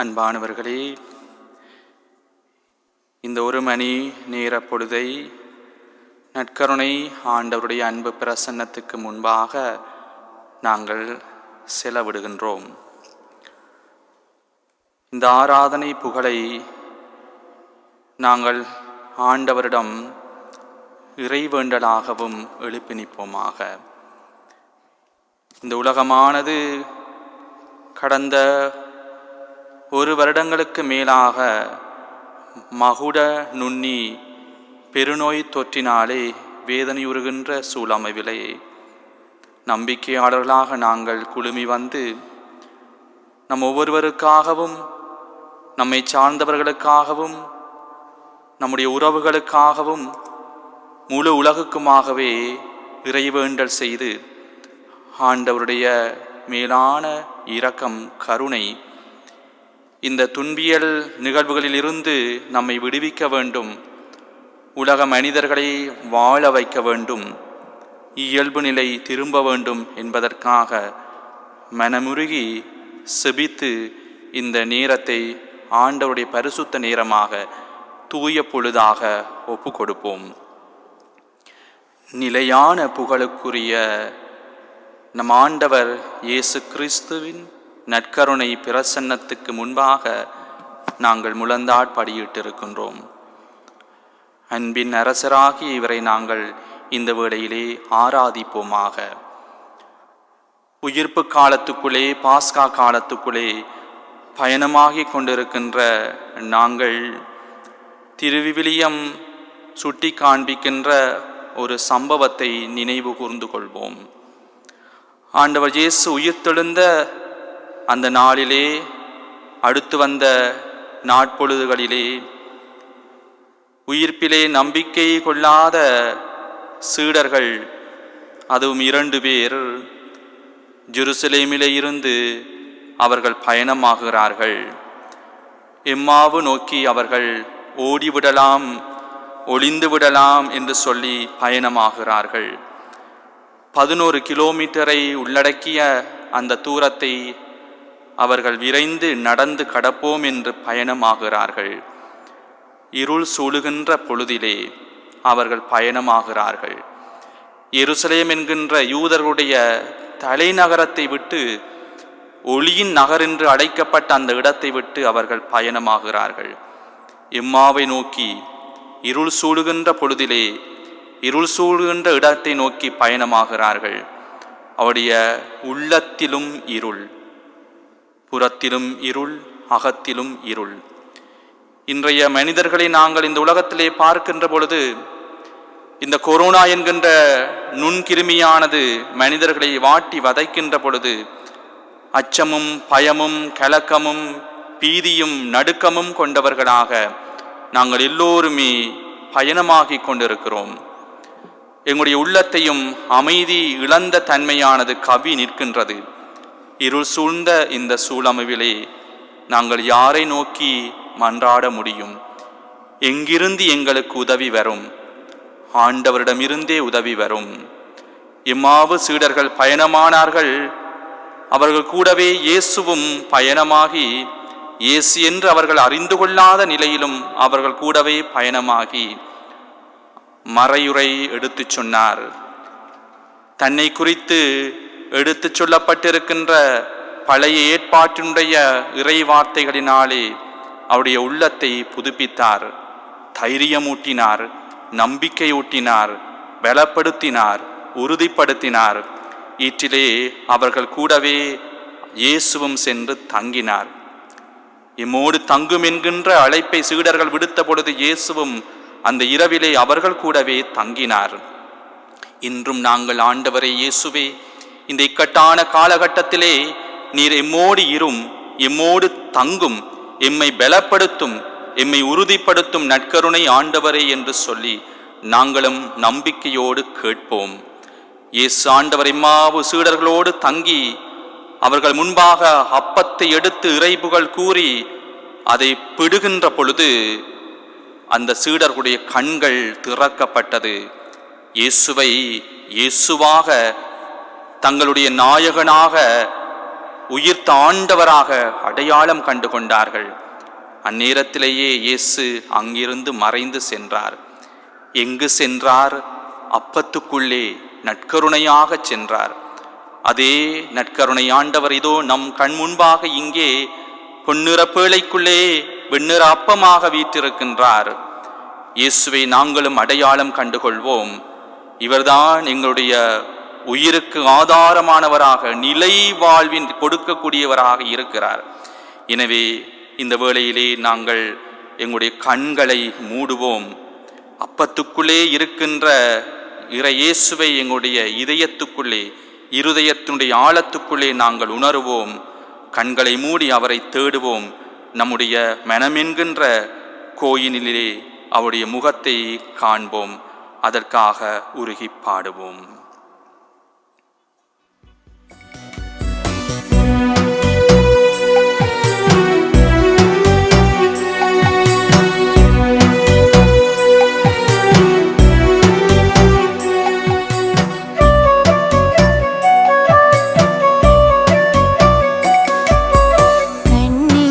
அன்பானவர்களே, இந்த ஒரு மணி நேர பொழுதை நற்கருணை ஆண்டவருடைய அன்பு பிரசன்னத்துக்கு முன்பாக நாங்கள் செலவிடுகின்றோம். இந்த ஆராதனை புகழை நாங்கள் ஆண்டவரிடம் இறைவேண்டலாகவும் எழுப்பி நிற்போமாக. இந்த உலகமானது கடந்த ஒரு வருடங்களுக்கு மேலாக மகுட நுண்ணி பெருநோய் தொற்றினாலே வேதனையுறுகின்ற சூழமைவிலே நம்பிக்கையாளர்களாக நாங்கள் குழுமி வந்து நம் ஒவ்வொருவருக்காகவும், நம்மை சார்ந்தவர்களுக்காகவும், நம்முடைய உறவுகளுக்காகவும், முழு உலகுக்குமாகவே இறைவேண்டல் செய்து ஆண்டவருடைய மேலான இரக்கம், கருணை இந்த துன்பியல் நிகழ்வுகளில் இருந்து நம்மை விடுவிக்க வேண்டும், உலக மனிதர்களை வாழ வைக்க வேண்டும், இயல்பு நிலை திரும்ப வேண்டும் என்பதற்காக மனமுருகி செபித்து இந்த நேரத்தை ஆண்டவருடைய பரிசுத்த நேரமாக தூய பொழுதாக ஒப்பு கொடுப்போம். நிலையான புகழுக்குரிய நம் ஆண்டவர் இயேசு கிறிஸ்துவின் நற்கருணை பிரசன்னத்துக்கு முன்பாக நாங்கள் முழந்தாட்படியிட்டிருக்கின்றோம். அன்பின் அரசராகி இவரை நாங்கள் இந்த வேளையிலே ஆராதிப்போமாக. உயிர்ப்பு காலத்துக்குள்ளே, பாஸ்கா காலத்துக்குள்ளே பயணமாகி கொண்டிருக்கின்ற நாங்கள் திருவிவிலியம் சுட்டி காண்பிக்கின்ற ஒரு சம்பவத்தை நினைவு கூர்ந்து கொள்வோம். ஆண்டவர் இயேசு உயிர்த்தெழுந்த அந்த நாளிலே, அடுத்து வந்த நாட்பொழுதுகளிலே உயிர்ப்பிலே நம்பிக்கை கொள்ளாத சீடர்கள், அதுவும் 2 பேர் ஜெருசலேமிலே இருந்து அவர்கள் பயணமாகிறார்கள். எம்மாவு நோக்கி அவர்கள் ஓடிவிடலாம், ஒளிந்து விடலாம் என்று சொல்லி பயணமாகிறார்கள். 11 கிலோமீட்டரை உள்ளடக்கிய அந்த தூரத்தை அவர்கள் விரைந்து நடந்து கடப்போம் என்று பயணமாகிறார்கள். இருள் சூழுகின்ற பொழுதிலே அவர்கள் பயணமாகிறார்கள். எருசலேம் என்கின்ற யூதர்களுடைய தலைநகரத்தை விட்டு, ஒளியின் நகர் என்று அழைக்கப்பட்ட அந்த இடத்தை விட்டு அவர்கள் பயணமாகிறார்கள். எம்மாவை நோக்கி இருள் சூழுகின்ற பொழுதிலே, இருள் சூழுகின்ற இடத்தை நோக்கி பயணமாகிறார்கள். அவருடைய உள்ளத்திலும் இருள், புறத்திலும் இருள், அகத்திலும் இருள். இன்றைய மனிதர்களை நாங்கள் இந்த உலகத்திலே பார்க்கின்ற பொழுது, இந்த கொரோனா என்கின்ற நுண்கிருமியானது மனிதர்களை வாட்டி வதைக்கின்ற பொழுது அச்சமும் பயமும் கலக்கமும் பீதியும் நடுக்கமும் கொண்டவர்களாக நாங்கள் எல்லோருமே பயணமாகி கொண்டிருக்கிறோம். எங்களுடைய உள்ளத்தையும் அமைதி இழந்த தன்மையானது கவி நிற்கின்றது. இருள் சூழ்ந்த இந்த சூழமைவிலே நாங்கள் யாரை நோக்கி மன்றாட முடியும்? எங்கிருந்து எங்களுக்கு உதவி வரும்? ஆண்டவரிடமிருந்தே உதவி வரும். எம்மாவு சீடர்கள் பயணமானார்கள். அவர்கள் கூடவே இயேசுவும் பயணமாகி, இயேசு என்று அவர்கள் அறிந்து கொள்ளாத நிலையிலும் அவர்கள் கூடவே பயணமாகி மறையுரை எடுத்துச் சொன்னார். தன்னை குறித்து எடுத்துச் சொல்லப்பட்டிருக்கின்ற பழைய ஏற்பாட்டினுடைய இறை வார்த்தைகளினாலே அவருடைய உள்ளத்தை புதுப்பித்தார், தைரியமூட்டினார், நம்பிக்கையூட்டினார், பலப்படுத்தினார், உறுதிப்படுத்தினார். ஈற்றிலே அவர்கள் கூடவே இயேசுவும் சென்று தங்கினார். எம்மோடு தங்கும் என்கின்ற அழைப்பை சீடர்கள் விடுத்த பொழுது இயேசுவும் அந்த இரவிலே அவர்கள் கூடவே தங்கினார். இன்றும் நாங்கள் ஆண்டவரே இயேசுவே, இந்த இக்கட்டான காலகட்டத்திலே நீர் எம்மோடு இரும், எம்மோடு தங்கும், எம்மை பலப்படுத்தும், எம்மை உறுதிப்படுத்தும் நற்கருணை ஆண்டவரே என்று சொல்லி நாங்களும் நம்பிக்கையோடு கேட்போம். இயேசு ஆண்டவர் எம்மாவு சீடர்களோடு தங்கி அவர்கள் முன்பாக அப்பத்தை எடுத்து இறைபுகழ் கூறி அதை பிடுகின்ற பொழுது அந்த சீடர்களுடைய கண்கள் திறக்கப்பட்டது. இயேசுவை இயேசுவாக, தங்களுடைய நாயகனாக, உயிர்த்த ஆண்டவராக அடையாளம் கண்டு கொண்டார்கள். அந்நேரத்திலேயே இயேசு அங்கிருந்து மறைந்து சென்றார். எங்கு சென்றார்? அப்பத்துக்குள்ளே நற்கருணையாக சென்றார். அதே நற்கருணை ஆண்டவர் இதோ நம் கண் முன்பாக இங்கே பொன்னிற பேழைக்குள்ளே வெண்ணிற அப்பமாக வீற்றிருக்கின்றார். இயேசுவை நாங்களும் அடையாளம் கண்டுகொள்வோம். இவர்தான் எங்களுடைய உயிருக்கு ஆதாரமானவராக, நிலை வாழ்வின் கொடுக்கக்கூடியவராக இருக்கிறார். எனவே இந்த வேளையிலே நாங்கள் எங்களுடைய கண்களை மூடுவோம். அப்பத்துக்குள்ளே இருக்கின்ற இறை இயேசுவை எங்களுடைய இதயத்துக்குள்ளே, இருதயத்தினுடைய ஆழத்துக்குள்ளே நாங்கள் உணருவோம். கண்களை மூடி அவரை தேடுவோம். நம்முடைய மனமென்கின்ற கோயிலிலே அவருடைய முகத்தை காண்போம். அதற்காக உருகி பாடுவோம். கண்ணி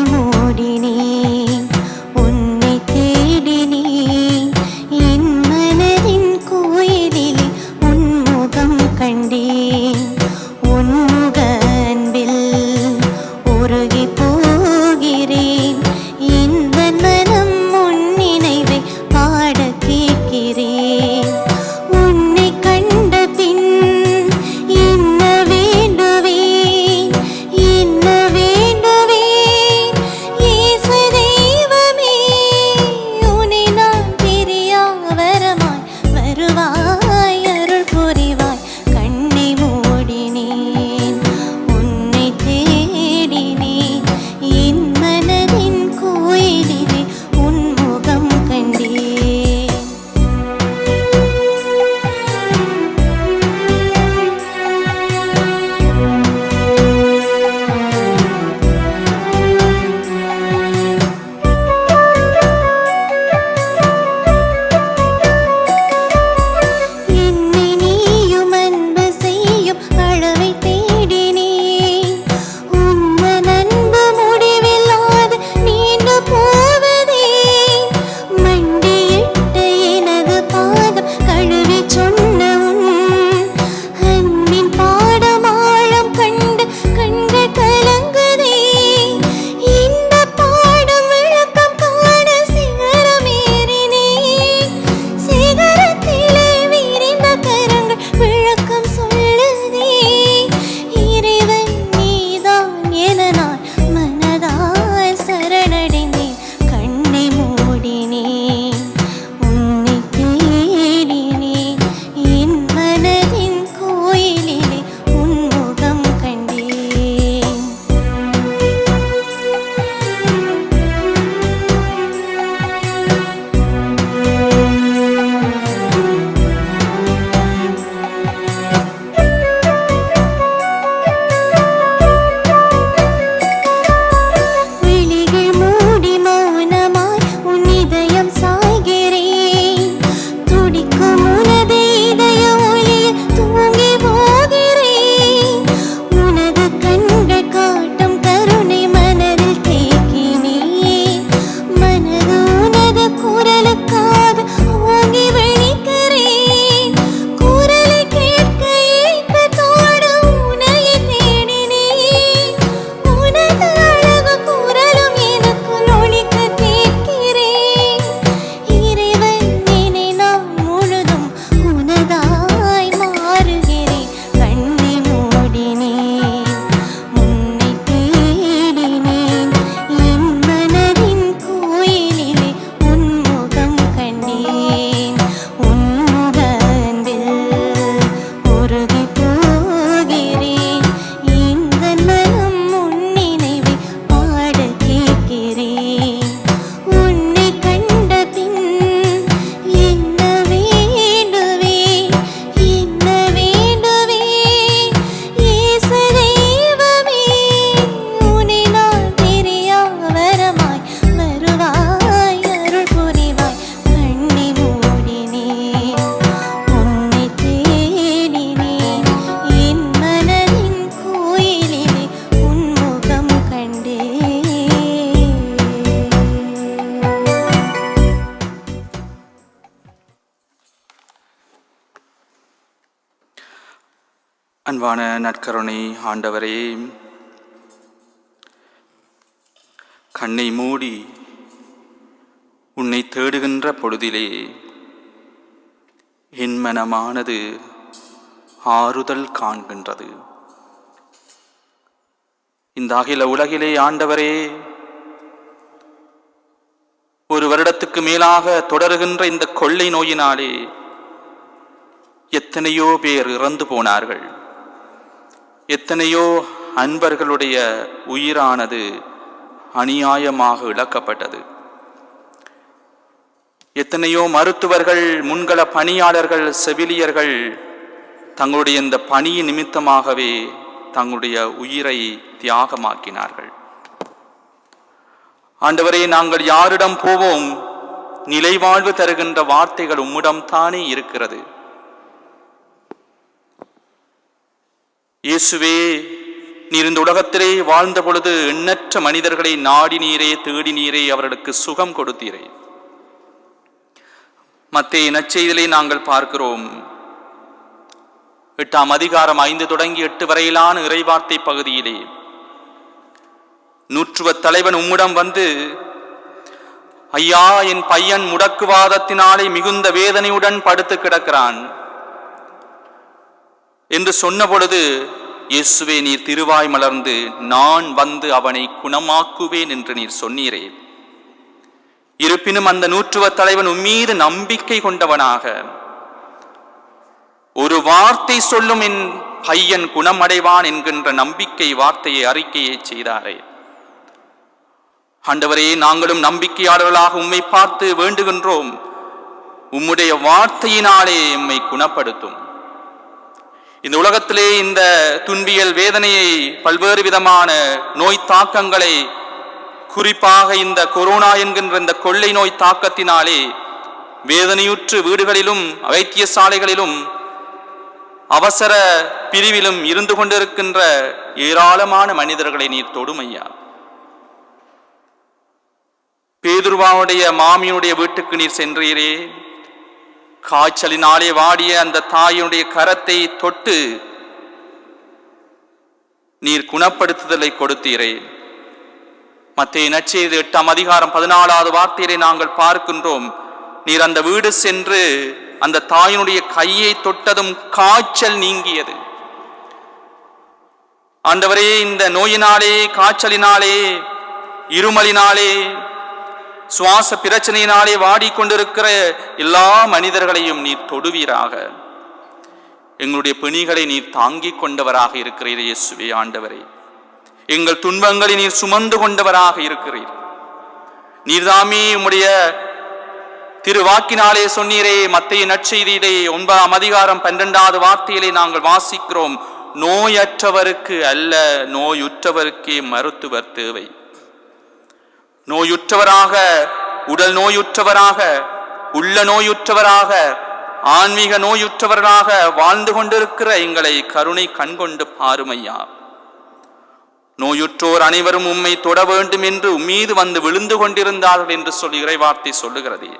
அன்பான நற்கருணை ஆண்டவரே, கண்ணை மூடி உன்னை தேடுகின்ற பொழுதிலே என் மனமானது ஆறுதல் காண்கின்றது. இந்த அகில உலகிலே ஆண்டவரே, ஒரு வருடத்துக்கு மேலாக தொடருகின்ற இந்த கொள்ளை நோயினாலே எத்தனையோ பேர் இறந்து போனார்கள். எத்தனையோ அன்பர்களுடைய உயிரானது அநியாயமாக இழக்கப்பட்டது. எத்தனையோ மருத்துவர்கள், முன்கள பணியாளர்கள், செவிலியர்கள் தங்களுடைய இந்த பணியின் நிமித்தமாகவே தங்களுடைய உயிரை தியாகமாக்கினார்கள். ஆண்டவரே, நாங்கள் யாரிடம் போவோம்? நிலைவாழ்வு தருகின்ற வார்த்தைகள் உம்மிடம் தானே இருக்கிறது. இயேசுவே, நீர் இந்த உலகத்திலே வாழ்ந்த பொழுது எண்ணற்ற மனிதர்களை நாடினீரே, தேடினீரே, அவர்களுக்கு சுகம் கொடுத்தீரே. மத்தேயு நற்செய்தியிலே நாங்கள் பார்க்கிறோம், 8ஆம் அதிகாரம் 5 தொடங்கி 8 வரையிலான இறைவார்த்தை பகுதியிலே நூற்றுவ தலைவன் உம்மிடம் வந்து, ஐயா, என் பையன் முடக்குவாதத்தினாலே மிகுந்த வேதனையுடன் படுத்து கிடக்கிறான் என்று சொன்ன பொழுது, இயேசுவே, நீர் திருவாய் மலர்ந்து, நான் வந்து அவனை குணமாக்குவேன் என்று நீர் சொன்னீரே. இருப்பினும் அந்த நூற்றுவ தலைவன் உம்மீது நம்பிக்கை கொண்டவனாக, ஒரு வார்த்தை சொல்லும் என் பையன் குணமடைவான் என்கின்ற நம்பிக்கை வார்த்தையை, அறிக்கையை செய்தாரே. ஆண்டவரே, நாங்களும் நம்பிக்கையாளர்களாக உம்மை பார்த்து வேண்டுகின்றோம், உம்முடைய வார்த்தையினாலே எம்மை குணப்படுத்தும். இந்த உலகத்திலே இந்த துன்பியல் வேதனையை, பல்வேறு விதமான நோய் தாக்கங்களை, குறிப்பாக இந்த கொரோனா என்கின்ற இந்த கொள்ளை நோய் தாக்கத்தினாலே வேதனையுற்று வீடுகளிலும் வைத்தியசாலைகளிலும் அவசர பிரிவிலும் இருந்து கொண்டிருக்கின்ற ஏராளமான மனிதர்களை நீர் தொடுமையா. பேதுருவாவுடைய மாமியுடைய வீட்டுக்கு நீர் சென்றீரே. காய்ச்சலினாலே வாடிய அந்த தாயினுடைய கரத்தை தொட்டு நீர் குணப்படுத்துதலை கொடுத்தீரே. மத்தேயு நற்செய்தி 8ஆம் அதிகாரம் 14வது வார்த்தையிலே நாங்கள் பார்க்கின்றோம், நீர் அந்த வீடு சென்று அந்த தாயினுடைய கையை தொட்டதும் காய்ச்சல் நீங்கியது. ஆண்டவரே, இந்த நோயினாலே, காய்ச்சலினாலே, இருமலினாலே, சுவாச பிரச்சனையினாலே வாடிக்கொண்டிருக்கிற எல்லா மனிதர்களையும் நீர் தொடுவீராக. எங்களுடைய பிணிகளை நீர் தாங்கிக் கொண்டவராக இருக்கிறீர் இயேசுவே. ஆண்டவரே, எங்கள் துன்பங்களை நீர் சுமந்து கொண்டவராக இருக்கிறீர். நீர்தாமே உம்முடைய திருவாக்கினாலே சொன்னீரே. மத்தேயு நற்செய்தியிலே 9ஆம் அதிகாரம் 12வது வார்த்தையிலே நாங்கள் வாசிக்கிறோம், நோயற்றவருக்கு அல்ல, நோயுற்றவருக்கே மருத்துவர் தேவை. நோயுற்றவராக, உடல் நோயுற்றவராக, உள்ள நோயுற்றவராக, ஆன்மீக நோயுற்றவராக வாழ்ந்து கொண்டிருக்கிற எங்களை கருணை கண்கொண்டு பாருமையா. நோயுற்றோர் அனைவரும் உம்மை தொட வேண்டும் என்று உம்மீது வந்து விழுந்து கொண்டிருந்தார்கள் என்று சொல்லி இறைவார்த்தை சொல்லுகிறது.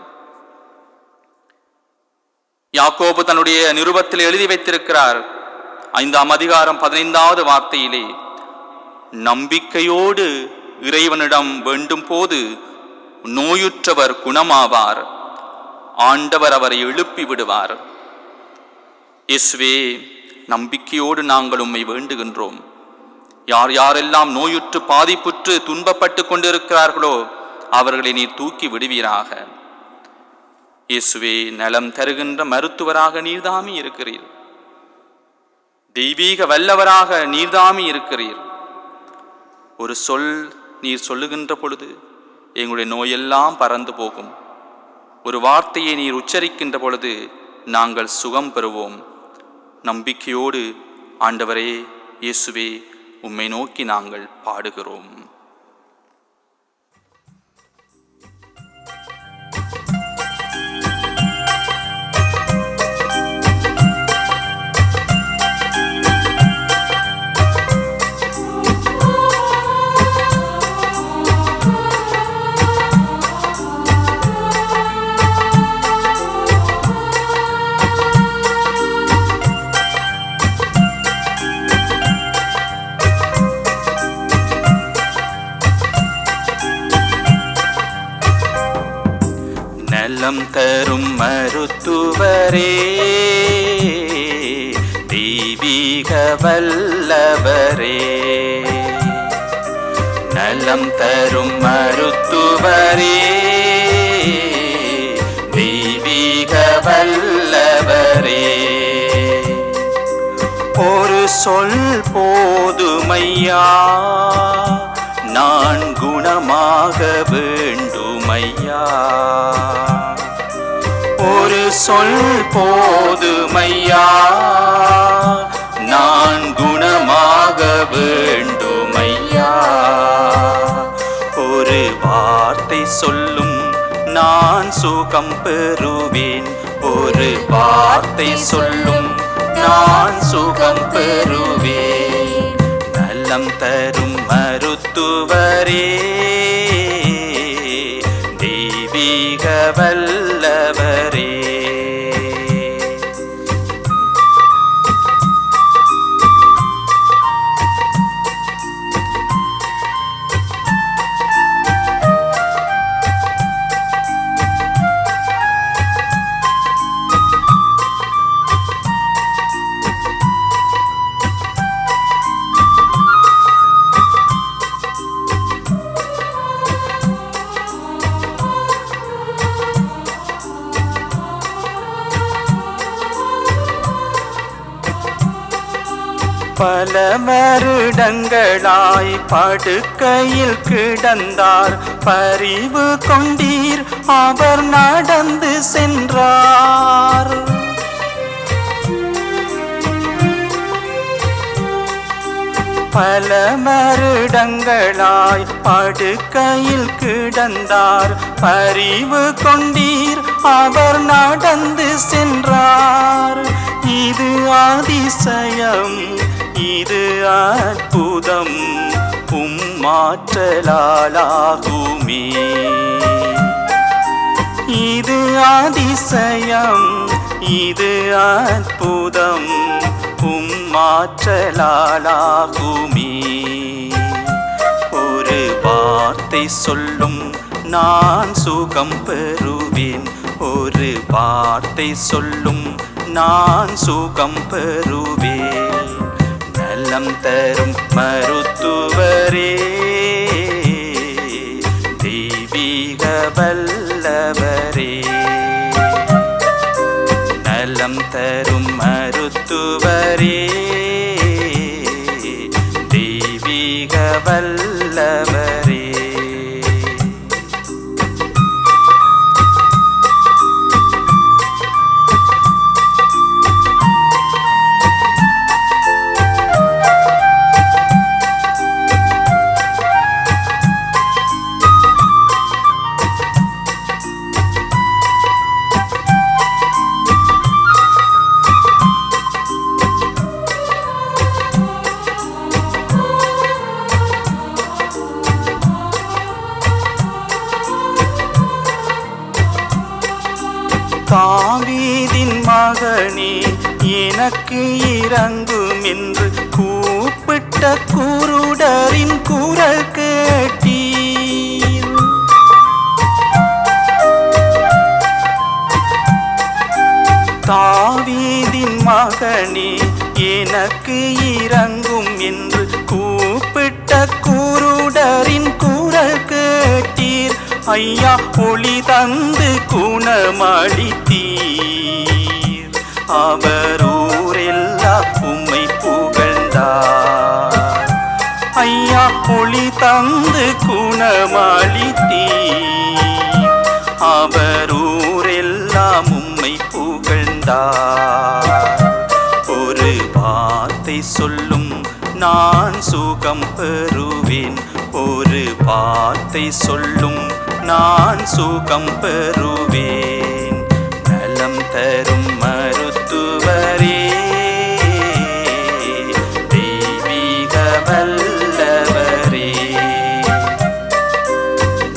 யாக்கோபு தன்னுடைய நிருபத்தில் எழுதி வைத்திருக்கிறார், 5ஆம் அதிகாரம் 15வது வார்த்தையிலே, நம்பிக்கையோடு இறைவனிடம் வேண்டும் போது நோயுற்றவர் குணமாவார், ஆண்டவர் அவரை எழுப்பி விடுவார். இயேசுவே, நம்பிக்கையோடு நாங்கள் உம்மை வேண்டுகின்றோம். யார் யாரெல்லாம் நோயுற்று பாதிப்புற்று துன்பப்பட்டு கொண்டிருக்கிறார்களோ அவர்களை நீர் தூக்கி விடுவீராக. இயேசுவே, நலம் தருகின்ற மருத்துவராக நீர்தாமி இருக்கிறீர். தெய்வீக வல்லவராக நீர்தாமி இருக்கிறீர். ஒரு சொல் நீர் சொல்லுகின்ற பொழுது எங்களுடைய நோயெல்லாம் பறந்து போகும். ஒரு வார்த்தையை நீர் உச்சரிக்கின்ற பொழுது நாங்கள் சுகம் பெறுவோம். நம்பிக்கையோடு ஆண்டவரே இயேசுவே, உம்மை நோக்கி நாங்கள் பாடுகிறோம். நலம் தரும் மருத்துவரே, தெய்வீக வல்லவரே. நலம் தரும் மருத்துவரே, தெய்வீக வல்லவரே. ஒரு சொல் போதுமையா, நான் குணமாக வேண்டுமையா. ஒரு சொல் போதுமையா, நான் குணமாக வேண்டுமையா. ஒரு வார்த்தை சொல்லும் நான் சுகம் பெறுவேன். ஒரு வார்த்தை சொல்லும் நான் சுகம் பெறுவேன். நலம் தரும் மருத்துவரே, தெய்வீக வல்லவரே. பல வருடங்களாய் படுக்கையில் கிடந்தார், பரிவு கொண்டீர், அவர் நடந்து சென்றார். பல வருடங்களாய் படுக்கையில் கிடந்தார், பரிவு கொண்டீர், அவர் நடந்து சென்றார். இது அதிசயம், இது அற்புதம், உம்மாற்றலாலாகுமே. இது அதிசயம், இது அற்புதம், உம்மாற்றலாலாகுமே. ஒரு வார்த்தை சொல்லும் நான் சுகம் பெறுவேன். ஒரு வார்த்தை சொல்லும் நான் சுகம் பெறுவேன். நலம் தரும் மருத்துவரே, தெய்வீக வல்லவரே. நலம் தரும் மருத்துவரே, தெய்வீக வல்லவரே. தாவீதின் மகனே, எனக்கு இரங்கும் என்று கூப்பிட்ட குருடரின் குரல் கேட்டீர். தாவீதின் மகனே, எனக்கு இரங்கும் என்று கூப்பிட்ட குருடரின் குரல் கேட்டீர். ஐயா, ஒளி தந்து குணமளித்தீர். அவர் ஊரெல்லாம் உம்மை புகழ்ந்தார். ஐயா, ஒளி தந்து குணமளித்தீர். அவர் ஊரெல்லாம் உம்மை புகழ்ந்தார். ஒரு வார்த்தை சொல்லும் நான் சுகம் பெறுவேன். ஒரு வார்த்தை சொல்லும் நான் சுகம் பெறுவேன். நலம் தரும் மருத்துவரே, தெய்வீக வல்லவரே.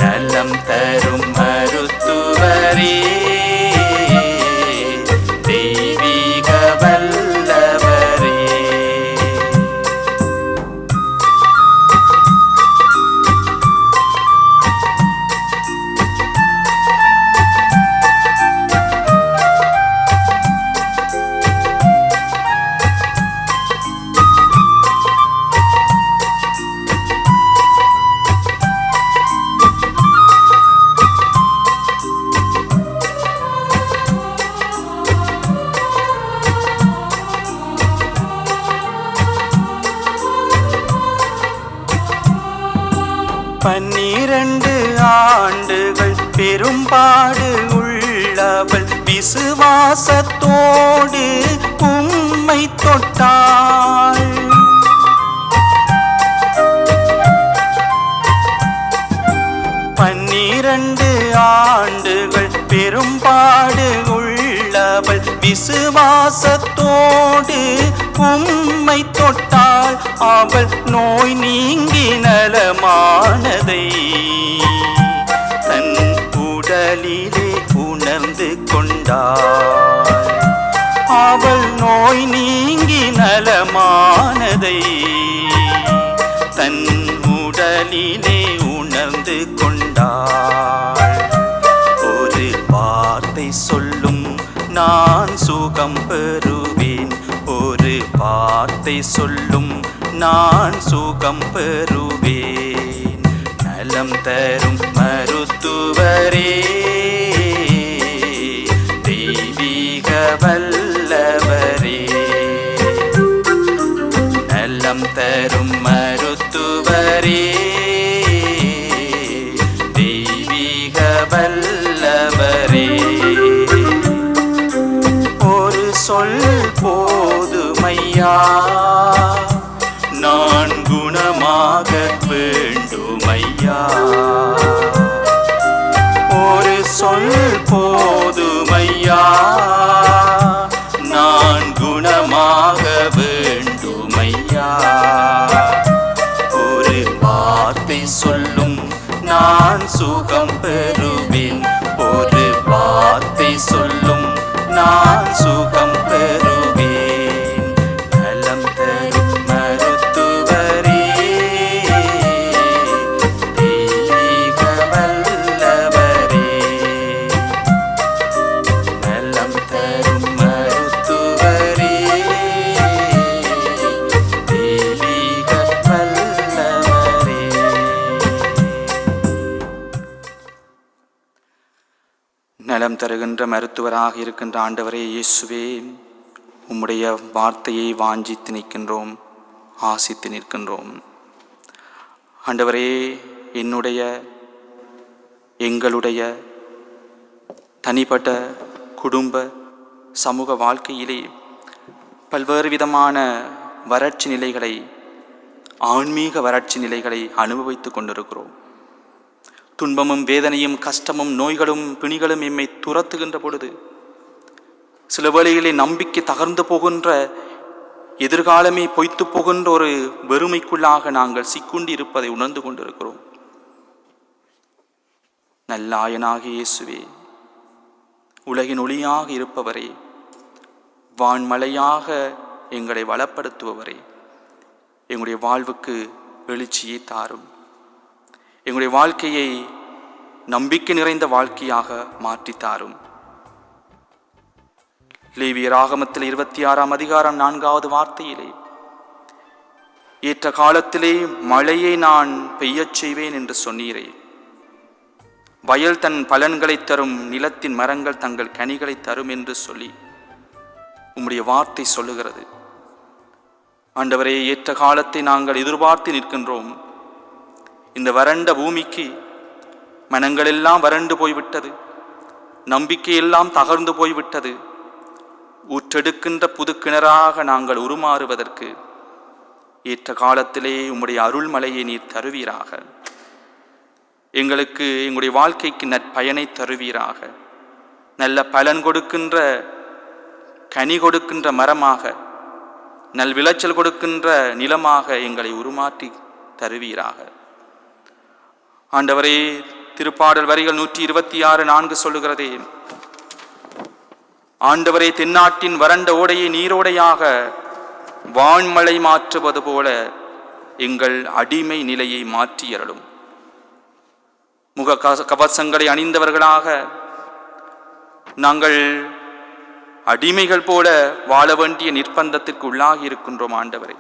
நலம் தரும் மருத்துவரே, தெய்வீக வல்லவரே. 12 ஆண்டுகள் பெரும்பாடு உள்ளவள் விசுவாசத்தோடு உம்மை தொட்டாள். 12 ஆண்டுகள் பெரும்பாடு உள்ளவள் விசுவாசத்தோடு உம்மை தொட்டாள். அவள் நோய் நீங்கி நலமானதை தன் உடலிலே உணர்ந்து கொண்டாள். அவள் நோய் நீங்கி நலமானதை தன் உடலிலே உணர்ந்து கொண்டாள். ஒரு வார்த்தை சொல்லும் நான் சுகம் பெறுவேன். ஒரு வார்த்தை சொல்லும் நான் சுகம் பெறுவேன். நலம் தரும் மருத்துவரே, தெய்வீக வல்லவரே. நலம் தரும் மருத்துவரே, தெய்வீக வல்லவரே. ஒரு சொல் போதுமையா, நான் குணமாக வேண்டுமையா. ஒரு சொல் போதுமையா, நான் குணமாக வேண்டுமையா. ஒரு வார்த்தை சொல்லும் நான் சுகம் பெறுவேன். ஒரு வார்த்தை சொல்லும் நான் சுகம் பெறுவேன். நலம் தரும் மருத்துவரே, தெய்வீக வல்லவரே. நலம் தரும் மருத்துவரே, தெய்வீக வல்லவரே. நலம் தருகின்ற மருத்துவராக இருக்கின்ற ஆண்டவரே இயேசுவே, உம்முடைய வார்த்தையை வாஞ்சித்து நிற்கின்றோம், ஆசித்து நிற்கின்றோம். ஆண்டவரே, எங்களுடைய தனிப்பட்ட குடும்ப சமூக வாழ்க்கையிலே பல்வேறு விதமான வறட்சி நிலைகளை, ஆன்மீக வறட்சி நிலைகளை அனுபவித்து கொண்டிருக்கிறோம். துன்பமும் வேதனையும் கஷ்டமும் நோய்களும் பிணிகளும் எம்மை துரத்துகின்ற பொழுது, சில வேளையிலே நம்பிக்கை தகர்ந்து போகின்ற, எதிர்காலமே பொய்த்து போகின்ற ஒரு வெறுமைக்குள்ளாக நாங்கள் சிக்குண்டி இருப்பதை உணர்ந்து கொண்டிருக்கிறோம். நல்ல ஆயனாகிய இயேசுவே, உலகின் ஒளியாக இருப்பவரே, வான்மலையாக எங்களை வளப்படுத்துபவரே, எங்களுடைய வாழ்வுக்கு எழுச்சியை தாரும். எங்களுடைய வாழ்க்கையை நம்பிக்கை நிறைந்த வாழ்க்கையாக மாற்றித்தாரும். லேவியராகமத்தில் 26ஆம் அதிகாரம் 4வது வார்த்தையிலே, ஏற்ற காலத்திலே மழையை நான் பெய்யச் செய்வேன் என்று சொன்னீரே. வயல் தன் பலன்களை தரும், நிலத்தின் மரங்கள் தங்கள் கனிகளை தரும் என்று சொல்லி உம்முடைய வார்த்தை சொல்லுகிறது. ஆண்டவரே, ஏற்ற காலத்தை நாங்கள் எதிர்பார்த்து நிற்கின்றோம். இந்த வறண்ட பூமிக்கு மனங்களெல்லாம் வறண்டு போய்விட்டது, நம்பிக்கையெல்லாம் தகர்ந்து போய்விட்டது. ஊற்றெடுக்கின்ற புது கிணறாக நாங்கள் உருமாறுவதற்கு ஏற்ற காலத்திலே உம்முடைய அருள்மலையை நீர் தருவீராக. எங்களுக்கு, எங்களுடைய வாழ்க்கைக்கு நற்பயனை தருவீராக. நல்ல பலன் கொடுக்கின்ற, கனி கொடுக்கின்ற மரமாக, நல் விளைச்சல் கொடுக்கின்ற நிலமாக எங்களை உருமாற்றி தருவீராக. ஆண்டவரே, திருப்பாடல் வரிகள் 126:4 சொல்லுகிறதே, ஆண்டவரே, தென்னாட்டின் வறண்ட ஓடையை நீரோடையாக வான்மழை மாற்றுவது போல எங்கள் அடிமை நிலையை மாற்றியறலும். முக கவசங்களை அணிந்தவர்களாக நாங்கள் அடிமைகள் போல வாழ வேண்டிய நிர்பந்தத்திற்கு உள்ளாகி இருக்கின்றோம். ஆண்டவரே,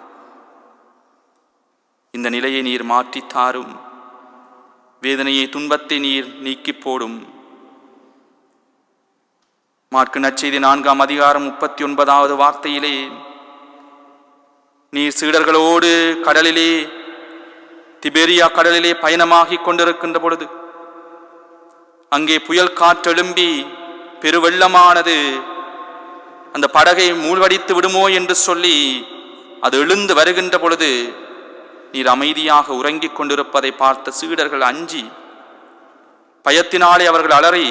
இந்த நிலையை நீர் மாற்றித்தாரும். வேதனையை, துன்பத்தை நீர் நீக்கி போடும். மாற்கு நற்செய்தி 4ஆம் அதிகாரம் 39வது வார்த்தையிலே, நீர் சீடர்களோடு கடலிலே திபேரியா கடலிலே பயணமாகிக் கொண்டிருக்கின்ற பொழுது அங்கே புயல் காற்றெழும்பி பெருவெள்ளமானது அந்த படகை மூழ்கடித்து விடுமோ என்று சொல்லி அது எழுந்து வருகின்ற பொழுது நீர் அமைதியாக உறங்கிக் கொண்டிருப்பதை பார்த்த சீடர்கள் அஞ்சி பயத்தினாலே அவர்கள் அலறி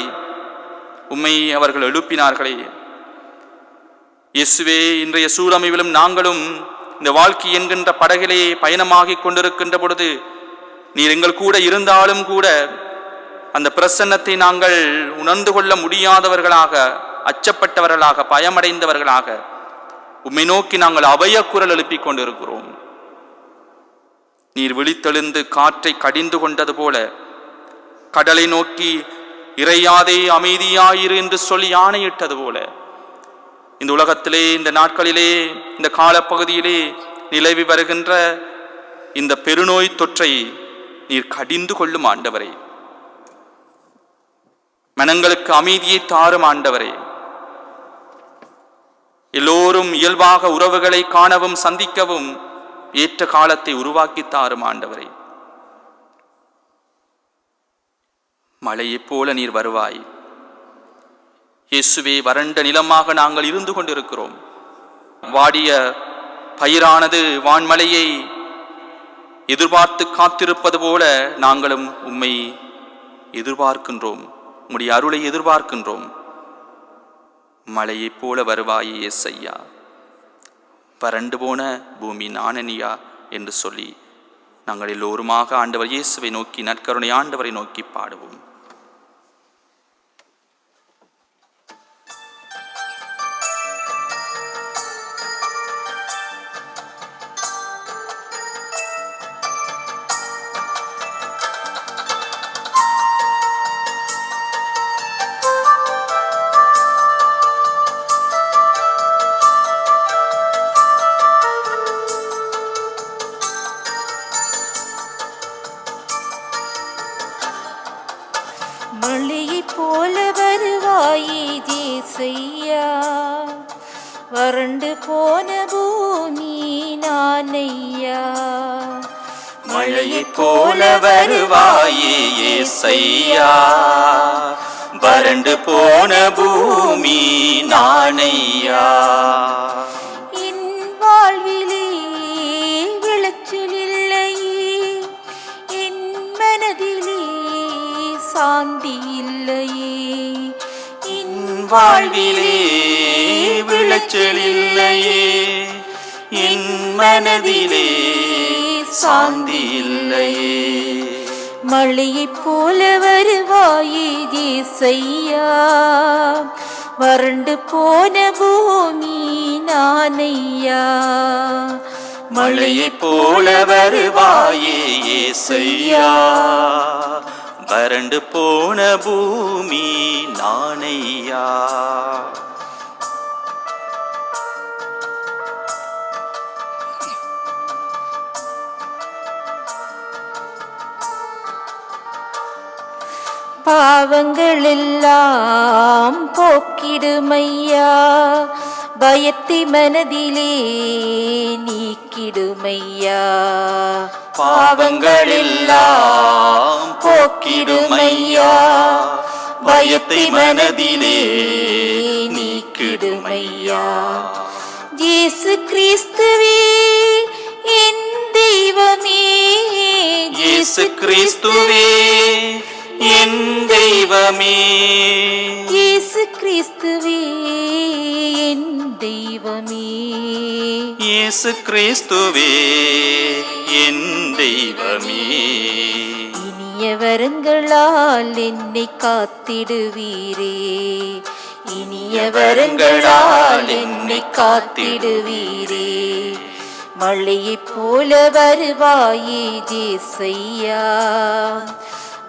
உம்மை அவர்கள் எழுப்பினார்களே. இயேசுவே, இன்றைய சூழமைவிலும் நாங்களும் இந்த வாழ்க்கை என்கின்ற படகிலே பயணமாகிக் கொண்டிருக்கின்ற பொழுது நீர் எங்கள் கூட இருந்தாலும் கூட அந்த பிரசன்னத்தை நாங்கள் உணர்ந்து கொள்ள முடியாதவர்களாக, அச்சப்பட்டவர்களாக, பயமடைந்தவர்களாக உம்மை நோக்கி நாங்கள் அபய குரல் எழுப்பிக் கொண்டிருக்கிறோம். நீர் விழித்தெழுந்து காற்றை கடிந்து கொண்டது போல கடலை நோக்கி இறையாதே அமைதியாயிரு என்று சொல்லி ஆணையிட்டது போல இந்த உலகத்திலே, இந்த நாட்களிலே, இந்த காலப்பகுதியிலே நிலவி வருகின்ற இந்த பெருநோய் தொற்றை நீர் கடிந்து கொள்ளும் ஆண்டவரே. மனங்களுக்கு அமைதியை தாரும் ஆண்டவரே. எல்லோரும் இயல்பாக உறவுகளை காணவும் சந்திக்கவும் ஏற்ற காலத்தை உருவாக்கி தாரும் ஆண்டவரே. மழையைப் போல நீர் வருவாய். இயேசுவே, வறண்ட நிலமாக நாங்கள் இருந்து கொண்டிருக்கிறோம். வாடிய பயிரானது வான்மலையை எதிர்பார்த்து காத்திருப்பது போல நாங்களும் உம்மை எதிர்பார்க்கின்றோம், உம்முடைய அருளை எதிர்பார்க்கின்றோம். மழையைப் போல வருவாயே இயேசையா. வறண்டு போன பூமி நாணனியா என்று சொல்லி நாங்கள் எல்லோருமாக ஆண்டவர் இயேசுவை நோக்கி, நற்கருணை ஆண்டவரை நோக்கி பாடுவோம். மழையைப் போல வருவாயே இயேசையா, வறண்டு போன பூமி நானையா. மழையைப் போல வருவாயே இயேசையா, வறண்டு போன பூமி நானையா. என் வாழ்விலே விளைச்சல் இல்லையே, என் மனதிலே சாந்தி இல்லையே. என் வாழ்விலே விளைச்சல் இல்லையே, என் மனதிலே சாந்தி இல்லையே. மழையைப் போல வருவாயே இயேசையா, வறண்டு போன பூமி நானையா. மழையைப் போல வருவாயே இயேசையா, வறண்டு போன பூமி நானையா. பாவங்கள் எல்லாம் போக்கிடுமையா, பயத்தை மனதிலே நீக்கிடுமையா. பாவங்கள் எல்லாம் போக்கிடுமையா, பயத்தை மனதிலே நீக்கிடுமையா. இயேசு கிறிஸ்துவே என் தெய்வமே, இயேசு கிறிஸ்துவே என் தெய்வமே, இயேசு கிறிஸ்துவே என் தெய்வமே. இயேசு கிறிஸ்துவே என் தெய்வமே. இனிய வரங்களால் என்னை காத்திடுவீரே, இனிய வரங்களால் என்னை காத்திடுவீரே. மழையைப் போல வருவாயே இயேசையா,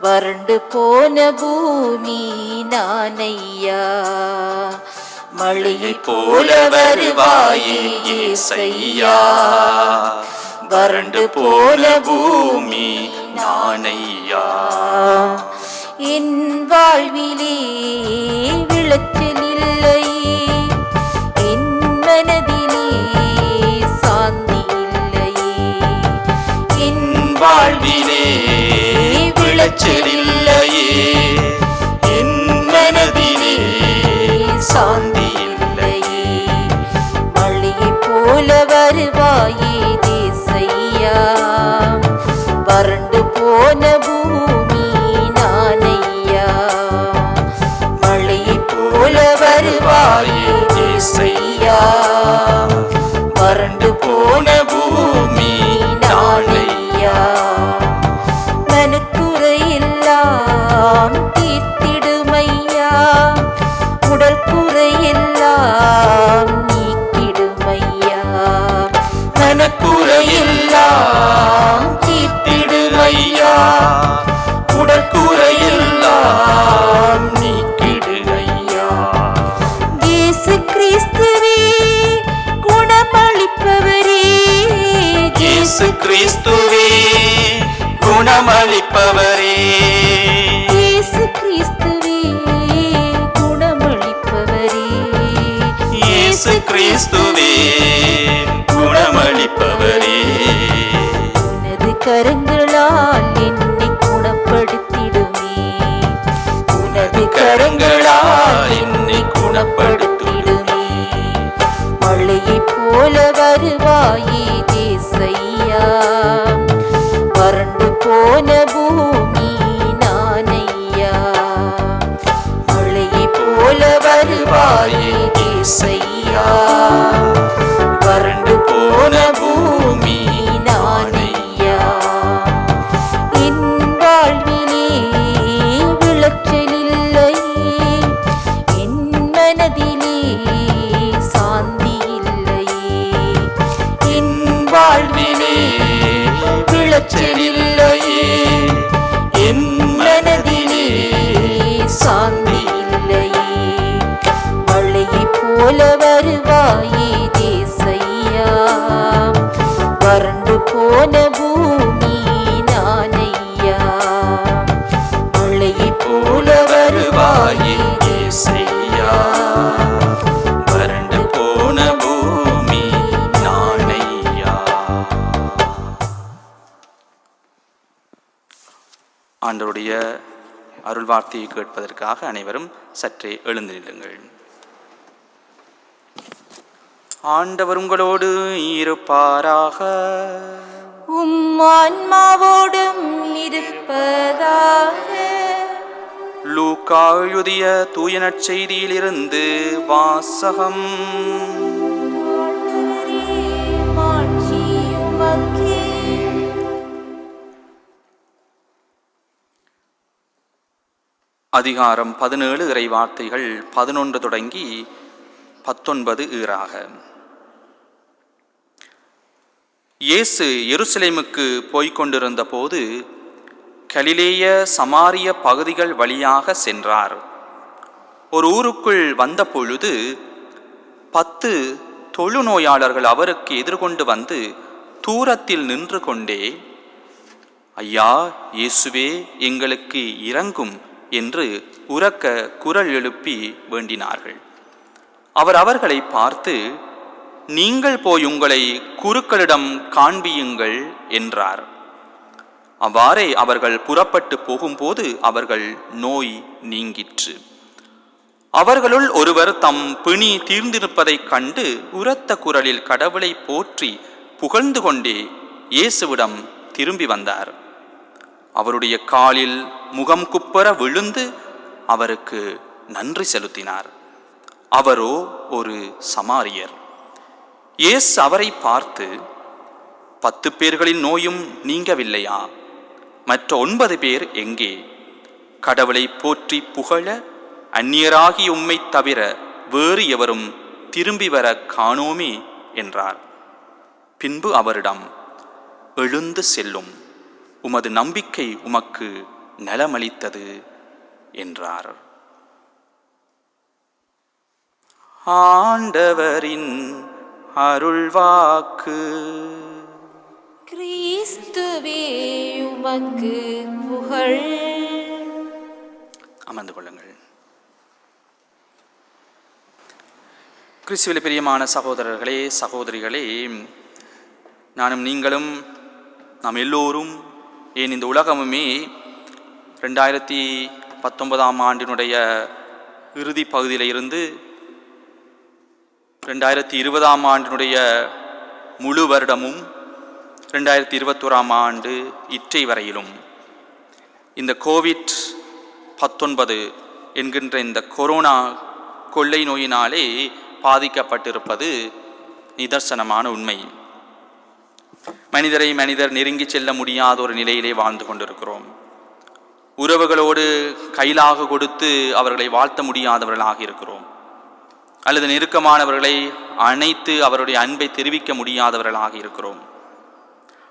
வறண்டு போன பூமி நானையா. மழையைப் போல வருவாயே இயேசையா, வறண்டு போன பூமி நானையா. என் வாழ்விலே விளைச்சல் இல்லையே, என் மனதிலே சாந்தி இல்லையே. என் வாழ்வி விளைச்சலில்லையே, என் மனதிலே சாந்தி இல்லையே. மழையைப் போல வருவாயே தேசையா, வறண்டு போன பூமி நானையா. மழையைப் போல வருவாயே தேசையா, வறண்டு போன பூமி நானையா. மனக்குறையெல்லாம் தீர்த்திடுமையா, உடல் குறையெல்லாம் நீக்கிடுமையா. மனக்குறையெல்லாம் தீர்த்திடுமையா, உடற்குறையெல்லாம் நீக்கிடுமையா. இயேசு கிறிஸ்துவே குணமளிப்பவரே, இயேசு கிறிஸ்துவே குணமளிப்பவரே, இயேசு கிறிஸ்துவே குணமளிப்பவரே, இயேசு கிறிஸ்துவே குணமளிப்பவரே. உனது கரங்களால் என்னை குணப்படுத்திடுமே, உனது கரங்களால் என்னை குணப்படுத்திடுமே. மழையைப் போல வருவாயே தேசையா, வறண்டு போன பூமி நானையா. மழையைப் போல வருவாயே தேசையா, வறண்டு போன பூமி நானையா. என் வாழ்விலே விளைச்சலில்லையே, என் மனதிலே சாந்தி இல்லையே. என் வாழ்விலே விளைச்சலில்லையே, என் மனதிலே சாந்தி இல்லையே. மழையைப் போல வருவாயே தேசையா, வறண்டு போன பூமி நானையா. மழையைப் போல வருவாயே இயேசையா, வறண்டு போன பூமி நானையா. ஆண்டவருடைய அருள் வார்த்தையை கேட்பதற்காக அனைவரும் சற்றே எழுந்து நில்லுங்கள். ஆண்டவர் உங்களோடு இருப்பாராக. உம் ஆன்மாவோடும் இருப்பதாக. லூக்கா எழுதிய தூய நற்செய்தியிலிருந்து வாசகம். மாட்சி உமக்கே. அதிகாரம் 17 இறை வார்த்தைகள் 11 தொடங்கி 19 ஈறாக. இயேசு எருசலேமுக்கு போய்க் கொண்டிருந்த போது கலிலேய சமாரிய பகுதிகள் வழியாக சென்றார். ஒரு ஊருக்குள் வந்த பொழுது 10 தொழுநோயாளர்கள் அவருக்கு எதிர்கொண்டு வந்து தூரத்தில் நின்று கொண்டே, ஐயா இயேசுவே எங்களுக்கு இரங்கும் என்று உரக்க குரல் எழுப்பி வேண்டினார்கள். அவர் அவர்களை பார்த்து, நீங்கள் போய் உங்களை குருக்களிடம் காண்பியுங்கள் என்றார். அவ்வாறே அவர்கள் புறப்பட்டு போகும்போது அவர்கள் நோய் நீங்கிற்று. அவர்களுள் ஒருவர் தம் பிணி தீர்ந்திருப்பதைக் கண்டு உரத்த குரலில் கடவுளை போற்றி புகழ்ந்து கொண்டே இயேசுவிடம் திரும்பி வந்தார். அவருடைய காலில் முகம் குப்புற விழுந்து அவருக்கு நன்றி செலுத்தினார். அவரோ ஒரு சமாரியர். இயேசு அவரை பார்த்து, 10 பேர்களின் நோயும் நீங்கவில்லையா? மற்ற 9 பேர் எங்கே? கடவுளை போற்றி புகழ அந்நியராகி உம்மை தவிர வேறு எவரும் திரும்பி வர காணோமே என்றார். பின்பு அவரிடம், எழுந்து செல்லும், உமது நம்பிக்கை உமக்கு நலமளித்தது என்றார். ஆண்டவரின் அருள்வாக்கு. கிறிஸ்துவே உமக்கு புகழ். அமர்ந்து கொள்ளுங்கள். கிறிஸ்துவில் பிரியமான சகோதரர்களே, சகோதரிகளே, நானும் நீங்களும், நாம் எல்லோரும், ஏன் இந்த உலகமுமே 2019 ஆண்டினுடைய இறுதி பகுதியில் இருந்து 2020 ஆண்டினுடைய முழு வருடமும் 2021 ஆண்டு இற்றை வரையிலும் இந்த கோவிட்-19 என்கின்ற இந்த கொரோனா கொள்ளை நோயினாலே பாதிக்கப்பட்டிருப்பது நிதர்சனமான உண்மை. மனிதர் நெருங்கி செல்ல முடியாத ஒரு நிலையிலே வாழ்ந்து கொண்டிருக்கிறோம். உறவுகளோடு கைலாக கொடுத்து அவர்களை வாழ்த்த முடியாதவர்களாக இருக்கிறோம். அல்லது நெருக்கமானவர்களை அணைத்து அவருடைய அன்பை தெரிவிக்க முடியாதவர்களாக இருக்கிறோம்.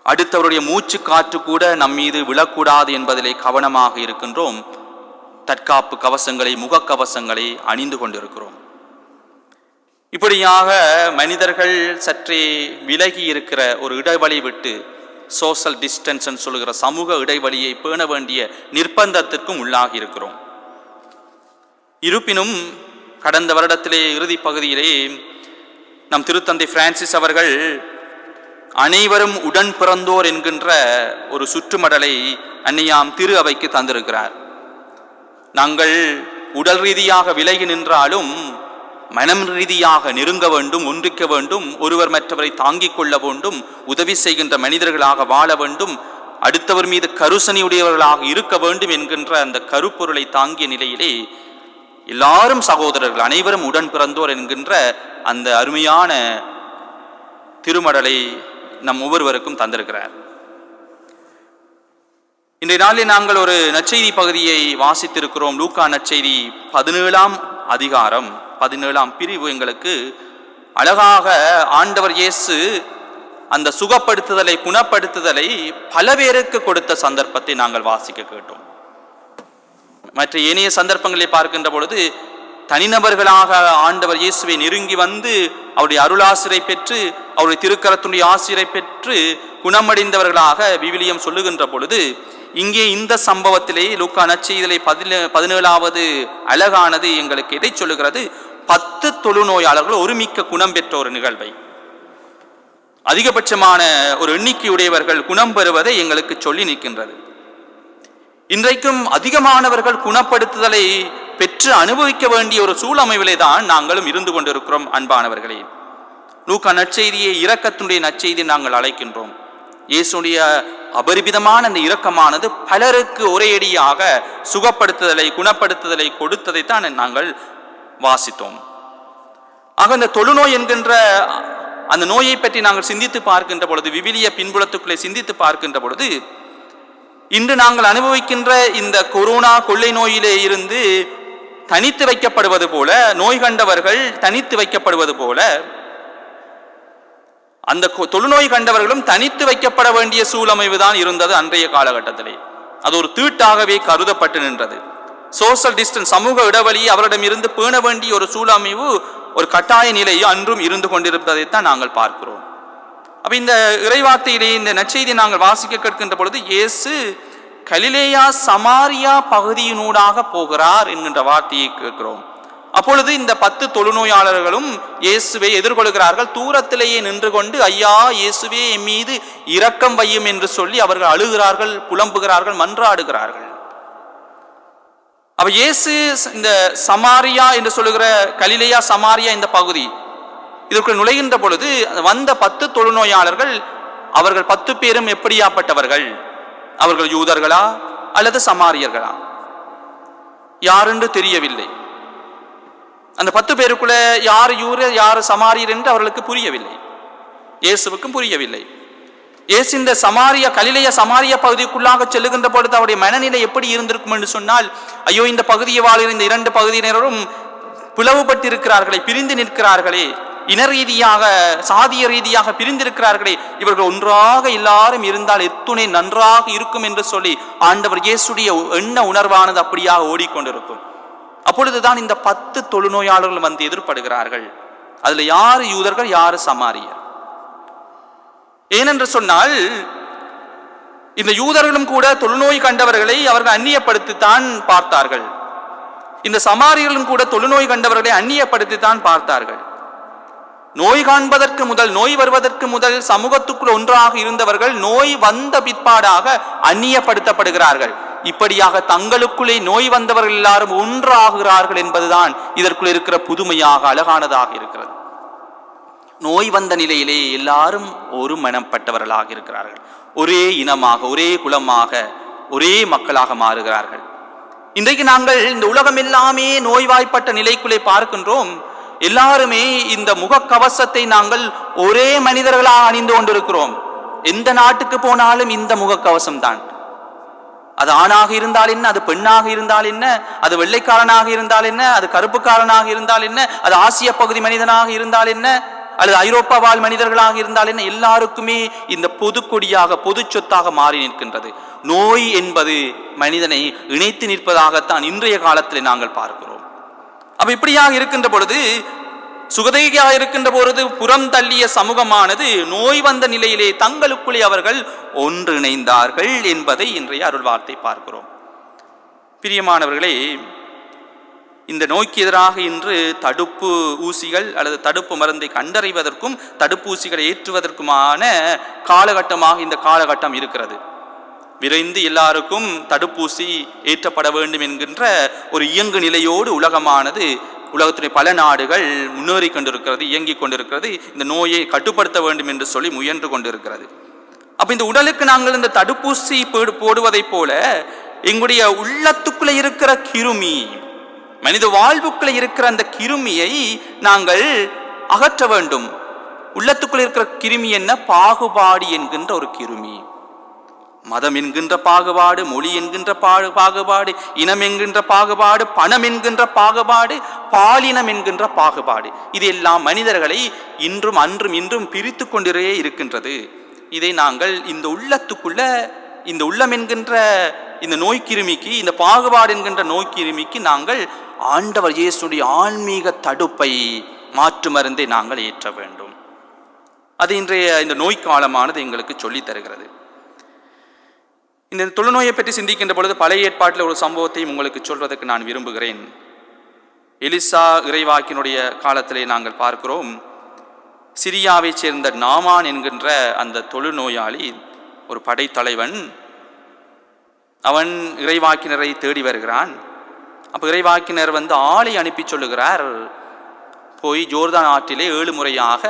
அடுத்தவருடைய மூச்சு காற்று கூட நம்மீது விழக்கூடாது என்பதிலே கவனமாக இருக்கின்றோம். தற்காப்பு கவசங்களை, முகக்கவசங்களை அணிந்து கொண்டிருக்கிறோம். இப்படியாக மனிதர்கள் சற்றே விலகி இருக்கிற ஒரு இடைவெளி விட்டு சோஷியல் டிஸ்டன்ஸ் சொல்லுகிற சமூக இடைவெளியை பேண வேண்டிய நிர்பந்தத்திற்கும் உள்ளாகி இருக்கிறோம். இருப்பினும் கடந்த வருடத்திலே இறுதி பகுதியிலே நம் திருத்தந்தை பிரான்சிஸ் அவர்கள் அனைவரும் உடன் பிறந்தோர் என்கின்ற ஒரு சுற்றுமடலை அன்னையாம் திரு அவைக்கு தந்திருக்கிறார். நாங்கள் உடல் ரீதியாக விலகி நின்றாலும் மனம் ரீதியாக நெருங்க வேண்டும், ஒன்றிக்க வேண்டும், ஒருவர் மற்றவரை தாங்கிக் கொள்ள வேண்டும், உதவி செய்கின்ற மனிதர்களாக வாழ வேண்டும், அடுத்தவர் மீது கருசனையுடையவர்களாக இருக்க வேண்டும் என்கின்ற அந்த கருப்பொருளை தாங்கிய நிலையிலே எல்லாரும் சகோதரர்கள், அனைவரும் உடன் பிறந்தோர் என்கின்ற அந்த அருமையான திருமடலை நம் ஒவ்வொருவருக்கும் தந்திருக்கிறார். இன்றைய நாளில் நாங்கள் ஒரு நற்செய்தி பகுதியை வாசித்திருக்கிறோம். லூக்கா நற்செய்தி 17ஆம் அதிகாரம் 17ஆம் பிரிவு எங்களுக்கு அழகாக ஆண்டவர் இயேசு அந்த சுகப்படுத்துதலை, குணப்படுத்துதலை பல பேருக்கு கொடுத்த சந்தர்ப்பத்தை நாங்கள் வாசிக்க கேட்டோம். மற்ற ஏனைய சந்தர்ப்பங்களை பார்க்கின்ற பொழுது தனிநபர்களாக ஆண்டவர் இயேசுவை நெருங்கி வந்து அவருடைய அருளாசிரை பெற்று, அவருடைய திருக்கரத்துடைய ஆசிரை பெற்று குணமடைந்தவர்களாக விவிலியம் சொல்லுகின்ற பொழுது, இங்கே இந்த சம்பவத்திலே லூக்கா நற்செய்தியிலே 17வது அழகானது எங்களுக்கு எதை சொல்லுகிறது? 10 தொழுநோயாளர்கள் ஒருமிக்க குணம் பெற்ற ஒரு நிகழ்வை, அதிகபட்சமான ஒரு எண்ணிக்கையுடையவர்கள் குணம் பெறுவதை எங்களுக்கு சொல்லி நிற்கின்றது. இன்றைக்கும் அதிகமானவர்கள் குணப்படுத்துதலை பெற்று அனுபவிக்க வேண்டிய ஒரு சூழமைவிலே தான் நாங்களும் இருந்து கொண்டிருக்கிறோம். அன்பானவர்களே, லூக்கா நற்செய்தியை இரக்கத்தினுடைய நற்செய்தி நாங்கள் அழைக்கின்றோம். இயேசுடைய அபரிமிதமான அந்த இரக்கமானது பலருக்கு ஒரேடியாக சுகப்படுத்துதலை, குணப்படுத்துதலை கொடுத்ததைத்தான் நாங்கள் வாசித்தோம். ஆக இந்த தொழுநோய் என்கின்ற அந்த நோயை பற்றி நாங்கள் சிந்தித்து பார்க்கின்ற பொழுது, விவிலிய பின்புலத்துக்குள்ளே சிந்தித்து பார்க்கின்ற பொழுது, இன்று நாங்கள் அனுபவிக்கின்ற இந்த கொரோனா கொள்ளை நோயிலே இருந்து தனித்து வைக்கப்படுவது போல, நோய் கண்டவர்கள் தனித்து வைக்கப்படுவது போல, அந்த தொழுநோய் கண்டவர்களும் தனித்து வைக்கப்பட வேண்டிய சூழமைவுதான் இருந்தது அன்றைய காலகட்டத்திலே. அது ஒரு தீட்டாகவே கருதப்பட்டு நின்றது. சோஷியல் டிஸ்டன்ஸ், சமூக இடைவெளியை அவரிடம் இருந்து பேண வேண்டிய ஒரு சூழமைவு, ஒரு கட்டாய நிலையை அன்றும் இருந்து கொண்டிருப்பதைத்தான் நாங்கள் பார்க்கிறோம். அப்ப இந்த இறைவார்த்தையிலே இந்த நற்செய்தி நாங்கள் வாசிக்க கேட்கின்ற பொழுது, இயேசு கலிலேயா சமாரியா பகுதியினூடாக போகிறார் என்கின்ற வார்த்தையை கேட்கிறோம். அப்பொழுது இந்த 10 தொழுநோயாளர்களும் இயேசுவை எதிர்கொள்கிறார்கள். தூரத்திலேயே நின்று கொண்டு, ஐயா இயேசுவே என் மீது இரக்கம் வையும் என்று சொல்லி அவர்கள் அழுகிறார்கள், புலம்புகிறார்கள், மன்றாடுகிறார்கள். அப்ப இயேசு இந்த சமாரியா என்று சொல்லுகிற கலிலேயா சமாரியா இந்த பகுதி இதற்குள் நுழைகின்ற பொழுது வந்த 10 தொழுநோயாளர்கள், அவர்கள் 10 பேரும் எப்படியாப்பட்டவர்கள்? அவர்கள் யூதர்களா அல்லது சமாரியர்களா? யாரென்று தெரியவில்லை. அந்த 10 பேருக்குள்ள யார் யூதர் யார் சமாரியர் என்று அவர்களுக்கு புரியவில்லை, இயேசுவுக்கும் புரியவில்லை. இயேசு இந்த சமாரியா கலிலேயா சமாரியா பகுதிக்குள்ளாக செல்லுகின்ற பொழுது அவருடைய மனநிலை எப்படி இருந்திருக்கும் என்று சொன்னால், ஐயோ இந்த பகுதியை வாழ்கிற இந்த 2 பகுதியினரும் பிளவுபட்டிருக்கிறார்களே, பிரிந்து நிற்கிறார்களே, இன ரீதியாக சாதிய ரீதியாக பிரிந்திருக்கிறார்களே, இவர்கள் ஒன்றாக எல்லாரும் இருந்தால் எத்துணை நன்றாக இருக்கும் என்று சொல்லி ஆண்டவர் இயேசுடைய எண்ண உணர்வானது அப்படியாக ஓடிக்கொண்டிருக்கும். அப்பொழுதுதான் இந்த 10 தொழுநோயாளர்கள் வந்து எதிர்படுகிறார்கள். அதுல யாரு யூதர்கள், யாரு சமாரியர்? ஏனென்று சொன்னால், இந்த யூதர்களும் கூட தொழுநோய் கண்டவர்களை அவர்கள் அந்நியப்படுத்தித்தான் பார்த்தார்கள். இந்த சமாரியர்களும் கூட தொழுநோய் கண்டவர்களை அந்நியப்படுத்தித்தான் பார்த்தார்கள். நோய் காண்பதற்கு முதல், நோய் வருவதற்கு முதல் சமூகத்துக்குள் ஒன்றாக இருந்தவர்கள் நோய் வந்த பிற்பாடாக அந்நியப்படுத்தப்படுகிறார்கள். இப்படியாக தங்களுக்குள்ளே நோய் வந்தவர்கள் எல்லாரும் ஒன்றாகிறார்கள் என்பதுதான் இதற்குள் இருக்கிற புதுமையாக அழகானதாக இருக்கிறது. நோய் வந்த நிலையிலே எல்லாரும் ஒரு மனப்பட்டவர்களாக இருக்கிறார்கள். ஒரே இனமாக, ஒரே குலமாக, ஒரே மக்களாக மாறுகிறார்கள். இன்றைக்கு நாங்கள் இந்த உலகம் எல்லாமே நோய்வாய்ப்பட்ட நிலைக்குள்ளே பார்க்கின்றோம். எல்லாருமே இந்த முகக்கவசத்தை நாங்கள் ஒரே மனிதர்களாக அணிந்து கொண்டிருக்கிறோம். எந்த நாட்டுக்கு போனாலும் இந்த முகக்கவசம் தான். அது ஆணாக இருந்தால் என்ன, அது பெண்ணாக இருந்தால் என்ன, அது வெள்ளைக்காரனாக இருந்தால் என்ன, அது கருப்புக்காரனாக இருந்தால் என்ன, அது ஆசிய பகுதி மனிதனாக இருந்தால் என்ன, அல்லது ஐரோப்பா வாழ் மனிதர்களாக இருந்தால் என்ன, எல்லாருக்குமே இந்த பொது கொடியாக பொது சொத்தாக மாறி நிற்கின்றது. நோய் என்பது மனிதனை இணைத்து நிற்பதாகத்தான் இன்றைய காலத்தில் நாங்கள் பார்க்கிறோம். அப்ப இப்படியாக இருக்கின்ற பொழுது, சுகதையாக இருக்கின்ற பொழுது புறம் தள்ளிய சமூகமானது நோய் வந்த நிலையிலே தங்களுக்குள்ளே அவர்கள் ஒன்றிணைந்தார்கள் என்பதை இன்றைய அருள் வார்த்தை பார்க்கிறோம். பிரியமானவர்களே, இந்த நோய்க்கு எதிராக இன்று தடுப்பு ஊசிகள் அல்லது தடுப்பு மருந்தை கண்டறிவதற்கும் தடுப்பூசிகளை ஏற்றுவதற்குமான காலகட்டமாக இந்த காலகட்டம் இருக்கிறது. விரைந்து எல்லாருக்கும் தடுப்பூசி ஏற்றப்பட வேண்டும் என்கின்ற ஒரு இயங்கு நிலையோடு உலகத்துடைய பல நாடுகள் முன்னேறி கொண்டிருக்கிறது, இயங்கிக் கொண்டிருக்கிறது. இந்த நோயை கட்டுப்படுத்த வேண்டும் என்று சொல்லி முயன்று கொண்டிருக்கிறது. அப்ப இந்த உடலுக்கு நாங்கள் இந்த தடுப்பூசி போடுவதை போல எங்களுடைய உள்ளத்துக்குள்ள இருக்கிற கிருமி, மனித வாழ்வுக்குள்ள இருக்கிற அந்த கிருமியை நாங்கள் அகற்ற வேண்டும். உள்ளத்துக்குள்ள இருக்கிற கிருமி என்ன? பாகுபாடு என்கின்ற ஒரு கிருமி. மதம் என்கின்ற பாகுபாடு, மொழி என்கின்ற பாகுபாடு, இனம் என்கின்ற பாகுபாடு, பணம் என்கின்ற பாகுபாடு, பாலினம் என்கின்ற பாகுபாடு, இதெல்லாம் மனிதர்களை இன்றும் அன்றும் இன்றும் பிரித்து கொண்டே இருக்கின்றது. இதை நாங்கள் இந்த உள்ளத்துக்குள்ள, இந்த உள்ளம் என்கின்ற இந்த நோய்க்கிருமிக்கு, இந்த பாகுபாடு என்கின்ற நோய்க்கிருமிக்கு நாங்கள் ஆண்டவர் இயேசுடைய ஆன்மீக தடுப்பை, மாற்று மருந்தை நாங்கள் ஏற்ற வேண்டும். அது இன்றைய இந்த நோய் காலமானது எங்களுக்கு சொல்லி தருகிறது. இந்த தொழுநோயை பற்றி சிந்திக்கின்ற பொழுது பழைய ஏற்பாட்டில் ஒரு சம்பவத்தையும் உங்களுக்கு சொல்வதற்கு நான் விரும்புகிறேன். எலிசா இறைவாக்கினுடைய காலத்திலே நாங்கள் பார்க்கிறோம், சிரியாவை சேர்ந்த நாமான் என்கின்ற அந்த தொழுநோயாளி ஒரு படைத்தலைவன். அவன் இறைவாக்கினரை தேடி வருகிறான். அப்போ இறைவாக்கினர் ஆளை அனுப்பி சொல்லுகிறார், போய் ஜோர்தான் ஆற்றிலே 7 முறையாக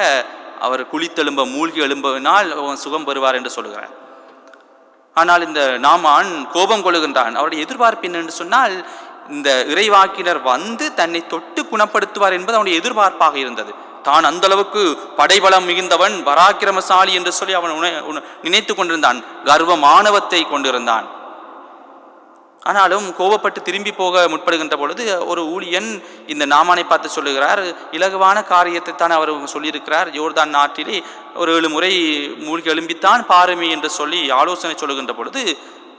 அவர் குளித்தெழும்ப, மூழ்கி எழும்பினால் சுகம் பெறுவார் என்று சொல்லுகிறார். ஆனால் இந்த நாமான் கோபம் கொள்ளுகின்றான். அவருடைய எதிர்பார்ப்பு என்னென்று சொன்னால், இந்த இறைவாக்கினர் தன்னை தொட்டு குணப்படுத்துவார் என்பது அவனுடைய எதிர்பார்ப்பாக இருந்தது. தான் அந்த அளவுக்கு படைபலம் மிகுந்தவன், பராக்கிரமசாலி என்று சொல்லி அவன் நினைத்து கொண்டிருந்தான். கர்வ மாணவத்தை கொண்டிருந்தான். ஆனாலும் கோபப்பட்டு திரும்பி போக முற்படுகின்ற பொழுது ஒரு ஊழியன் இந்த நாமானை பார்த்து சொல்லுகிறார், இலகுவான காரியத்தை தான் அவர் சொல்லியிருக்கிறார், ஜோர்தான் நாட்டிலே ஒரு 7 முறை மூழ்கி எழும்பித்தான் பாருமே என்று சொல்லி ஆலோசனை சொல்லுகின்ற பொழுது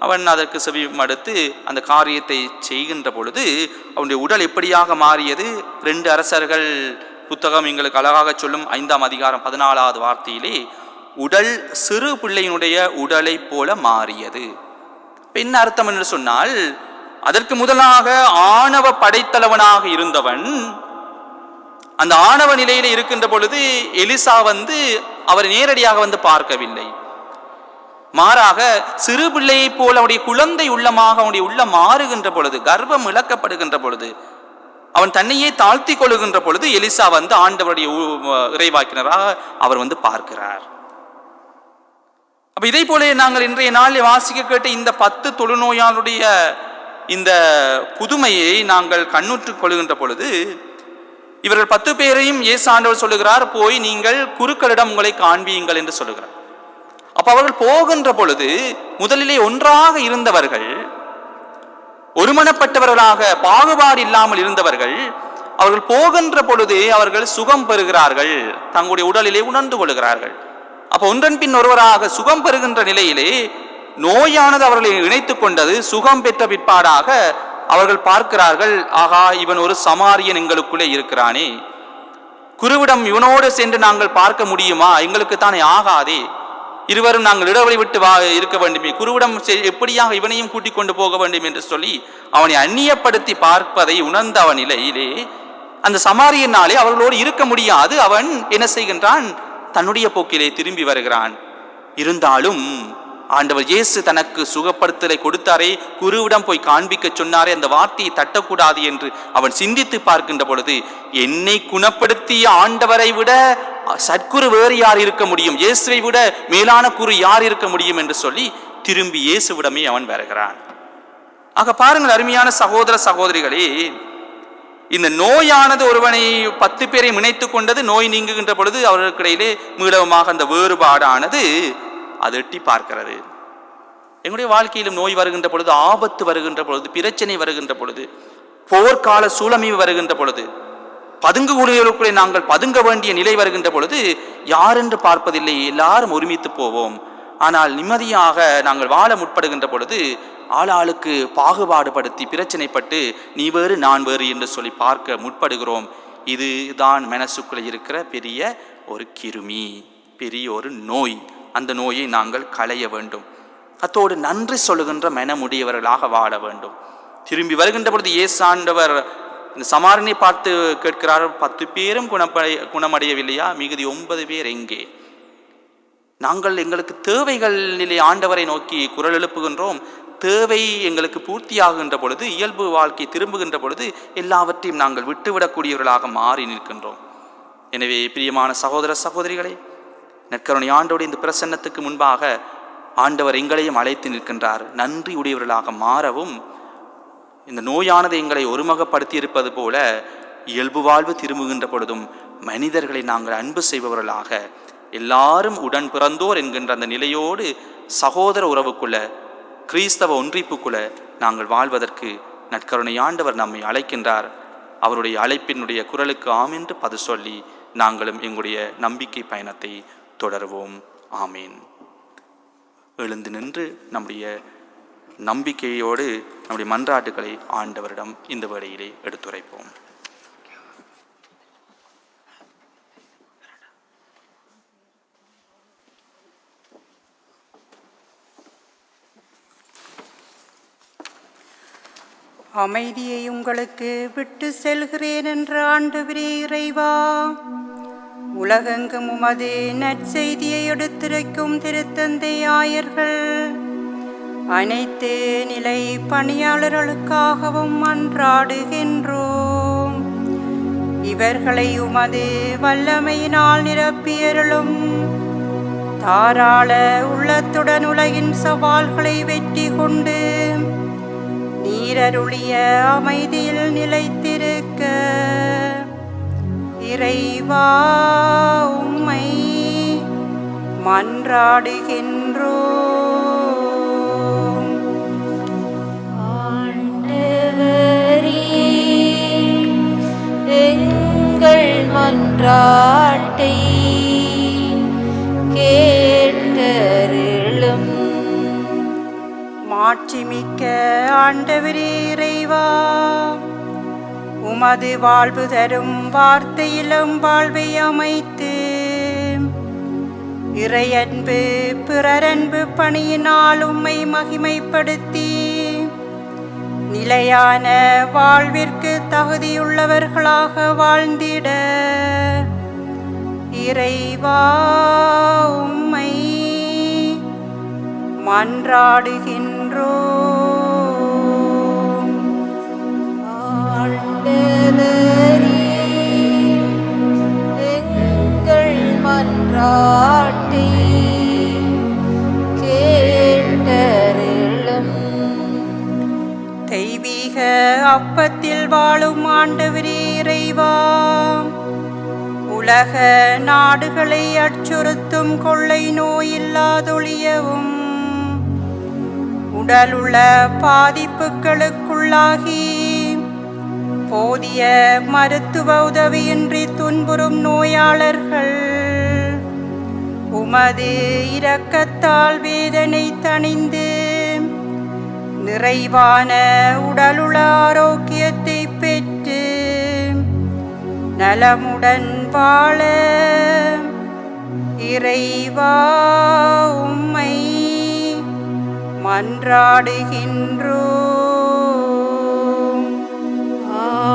அவன் அதற்கு செவி மடுத்து அந்த காரியத்தை செய்கின்ற பொழுது அவனுடைய உடல் எப்படியாக மாறியது? 2 அரசர்கள் புத்தகம் எங்களுக்கு அழகாக சொல்லும் 5ஆம் அதிகாரம் 14வது வார்த்தையிலே, உடல் சிறு பிள்ளையினுடைய உடலை போல மாறியது. என்ன அர்த்தம் என்று சொன்னால், அதற்கு முதலாக ஆணவ படைத்தலைவனாக இருந்தவன் அந்த ஆணவ நிலையில இருக்கின்ற பொழுது எலிசா அவரை நேரடியாக பார்க்கவில்லை. மாறாக சிறு பிள்ளையை போல அவனுடைய குழந்தை உள்ளமாக அவனுடைய உள்ளம் மாறுகின்ற பொழுது, கர்ப்பம் இழக்கப்படுகின்ற பொழுது, அவன் தன்னையே தாழ்த்தி கொள்ளுகின்ற பொழுது எலிசா ஆண்டவருடைய இறைவாக்கினராக அவர் பார்க்கிறார். அப்ப இதை போல நாங்கள் இன்றைய நாளில் வாசிக்க கேட்ட இந்த 10 தொழுநோயாளுடைய இந்த புதுமையை நாங்கள் கண்ணுற்றுக் கொள்கின்ற பொழுது, இவர்கள் 10 பேரையும் இயேசு ஆண்டவர் சொல்லுகிறார், போய் நீங்கள் குருக்களிடம் உங்களை காண்பியுங்கள் என்று சொல்லுகிறார். அப்ப அவர்கள் போகின்ற பொழுது முதலிலே ஒன்றாக இருந்தவர்கள், ஒருமனப்பட்டவர்களாக பாகுபாடு இல்லாமல் இருந்தவர்கள், அவர்கள் போகின்ற பொழுது அவர்கள் சுகம் பெறுகிறார்கள், தங்களுடைய உடலிலே உணர்ந்து கொள்கிறார்கள். அப்ப ஒன்றன் பின் ஒருவராக சுகம் பெறுகின்ற நிலையிலே நோயானது அவர்களை இணைத்துக் கொண்டது. சுகம் பெற்ற பிற்பாடாக அவர்கள் பார்க்கிறார்கள், ஆகா, இவன் ஒரு சமாரியன் எங்களுக்குள்ளே இருக்கிறானே, குருவிடம் இவனோடு சென்று நாங்கள் பார்க்க முடியுமா? எங்களுக்கு தானே ஆகாதே, இருவரும் நாங்கள் இடைவெளி விட்டு இருக்க வேண்டுமே, குருவிடம் எப்படியாக இவனையும் கூட்டிக் கொண்டு போக வேண்டும் என்று சொல்லி அவனை அந்நியப்படுத்தி பார்ப்பதை உணர்ந்த அவன் நிலையிலே அந்த சமாரியனாலே அவர்களோடு இருக்க முடியாது. அவன் என்ன செய்கின்றான்? தன்னுடைய போக்கிலே திரும்பி வருகிறான். இருந்தாலும் ஆண்டவர் இயேசு தனக்கு சுகப்படுத்தலை கொடுத்தாரே, குருவிடம் போய் காண்பிக்க சொன்னாரே, அந்த வார்த்தையை தட்டக்கூடாது என்று அவன் சிந்தித்து பார்க்கின்ற பொழுது, என்னை குணப்படுத்திய ஆண்டவரை விட சற்குரு வேறு யார் இருக்க முடியும், இயேசுவை விட மேலான குரு யார் இருக்க முடியும் என்று சொல்லி திரும்பி இயேசுவிடமே அவன் வருகிறான். ஆக பாருங்கள் அருமையான சகோதர சகோதரிகளே, இந்த நோயானது ஒருவனை 10 பேரை இணைத்து கொண்டது. நோய் நீங்குகின்ற பொழுது அவர்களுக்கிடையிலே மீளவமாக அந்த வேறுபாடானது அது எட்டி பார்க்கிறது. எங்களுடைய வாழ்க்கையிலும் நோய் வருகின்ற பொழுது, ஆபத்து வருகின்ற பொழுது, பிரச்சனை வருகின்ற பொழுது, போர்க்கால சூழமை வருகின்ற பொழுது, பதுங்குகுழிகளுக்குள்ளே நாங்கள் பதுங்க வேண்டிய நிலை வருகின்ற பொழுது யார் என்று பார்ப்பதில்லை, எல்லாரும் ஒருமித்து போவோம். ஆனால் நிம்மதியாக நாங்கள் வாழ முற்படுகின்ற பொழுது ஆளாளுக்கு பாகுபாடுபடுத்தி பிரச்சனைப்பட்டு நீ வேறு நான் வேறு என்று சொல்லி பார்க்க முற்படுகிறோம். இதுதான் மனசுக்குள்ளே இருக்கிற பெரிய ஒரு கிருமி, பெரிய ஒரு நோய். அந்த நோயை நாங்கள் களைய வேண்டும். அத்தோடு நன்றி சொல்லுகின்ற மனமுடையவர்களாக வாழ வேண்டும். திரும்பி வருகின்ற பொழுது இயேசு ஆண்டவர் இந்த சமாரியனை பார்த்து கேட்கிறார், 10 பேரும் குணமடையவில்லையா, மிகுதி 9 பேர் எங்கே? நாங்கள் எங்களுக்கு தேவைகள் நிலை ஆண்டவரை நோக்கி குரல் எழுப்புகின்றோம். தேவை எங்களுக்கு பூர்த்தியாகின்ற பொழுது, இயல்பு வாழ்க்கை திரும்புகின்ற பொழுது எல்லாவற்றையும் நாங்கள் விட்டுவிடக்கூடியவர்களாக மாறி நிற்கின்றோம். எனவே பிரியமான சகோதர சகோதரிகளே, நற்கருணை ஆண்டோடு இந்த பிரசன்னத்துக்கு முன்பாக ஆண்டவர் எங்களையும் அழைத்து நிற்கின்றார். நன்றி உடையவர்களாக மாறவும், இந்த நோயானது எங்களை ஒருமுகப்படுத்தி இருப்பது போல இயல்பு வாழ்வு திரும்புகின்ற பொழுதும் மனிதர்களை நாங்கள் அன்பு செய்பவர்களாக, எல்லாரும் உடன் பிறந்தோர் என்கின்ற அந்த நிலையோடு சகோதர உறவுக்குள்ள, கிறிஸ்தவ ஒன்றிப்புக்குள்ள நாங்கள் வாழ்வதற்கு நற்கருணை ஆண்டவர் நம்மை அழைக்கின்றார். அவருடைய அழைப்பினுடைய குரலுக்கு ஆம் என்று பதில் சொல்லி நாங்களும் எங்களுடைய நம்பிக்கை பயணத்தை தொடருவோம். ஆமீன். எழுந்து நின்று நம்முடைய நம்பிக்கையோடு நம்முடைய மன்றாட்டுகளை ஆண்டவரிடம் இந்த வேளையிலே எடுத்துரைப்போம். அமைதியை உங்களுக்கு விட்டு செல்கிறேன் என்ற ஆண்டவரே இறைவா, உலகெங்கும் உமது நற்செய்தியை எடுத்துரைக்கும் திருத்தந்தை ஆயர்கள் அனைத்து நிலை பணியாளர்களுக்காகவும் மன்றாடுகின்றோம். இவர்களை உமது வல்லமையினால் நிரப்பியருளும். தாராள உள்ளத்துடன் உலகின் சவால்களை வெற்றி கொண்டு நீரருளிய அமைதியில் நிலைத்திருக்க இறைவா உம்மை மன்றாடுகின்றோம். ஆண்டவரே, எங்கள் மன்றாட்டை கேட்டருளும். மாட்சிமிக்க ஆண்டவரே இறைவா, உமது வாழ்வு தரும் வார்த்தையிலும் வாழ்வை அமைத்து இறையன்பு பிறரன்பு பணியினால் உம்மை மகிமைப்படுத்தி நிலையான வாழ்விற்கு தகுதியுள்ளவர்களாக வாழ்ந்திட இறைவா உம்மை மன்றாடுகின்றோம். ஆண்டவரே, எங்கள் மன்றாட்டை கேட்டருளும். தெய்வீக அப்பத்தில் வாழும் ஆண்டவரே இறைவா, உலக நாடுகளை அச்சுறுத்தும் கொள்ளை நோய் இல்லாதொழியவும் உடலுள்ள பாதிப்புகளுக்குள்ளாகி போதிய மருத்துவ உதவியின்றி துன்புறும் நோயாளர்கள் உமது இரக்கத்தால் வேதனை தணிந்து நிறைவான உடலுள்ள ஆரோக்கியத்தை பெற்று நலமுடன் வாழ இறைவா உம்மை மன்றாடுகின்றோம்.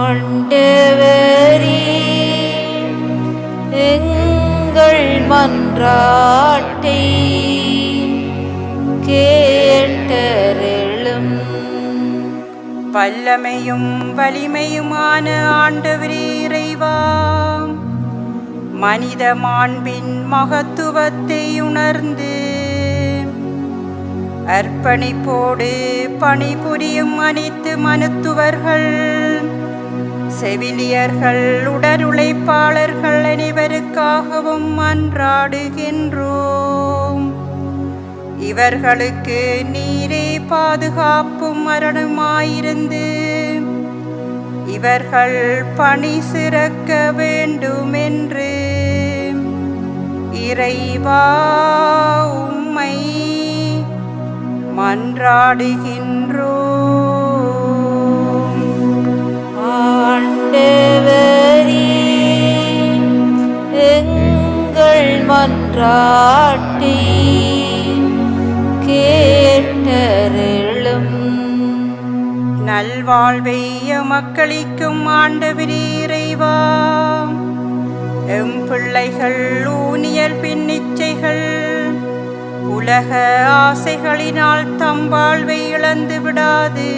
ஆண்டவரே, எங்கள் மன்றாட்டை வல்லமையும் வலிமையுமான ஆண்டவரே இறைவா, மனித மாண்பின் மகத்துவத்தை உணர்ந்து அர்ப்பணிப்போடு பணிபுரியும் அனைத்து மருத்துவர்கள், செவிலியர்கள், உடலுழைப்பாளர்கள் அனைவருக்காகவும் மன்றாடுகின்றோம். இவர்களுக்கு நீரே பாதுகாப்பும் மரணமாயிருந்து இவர்கள் பணி சிறக்க வேண்டும் என்று இறைவா உம்மை மன்றாடுகின்றோம். ஆண்டவரே, எங்கள் மன்றாட்டை கேட்டருளும். நல்வாழ்வை எமக்களிக்கும் ஆண்டவரே இறைவா, எம் பிள்ளைகள் ஊனியல் பின்னிச்சைகள் உலக ஆசைகளினால் தம் வாழ்வை இழந்து விடாது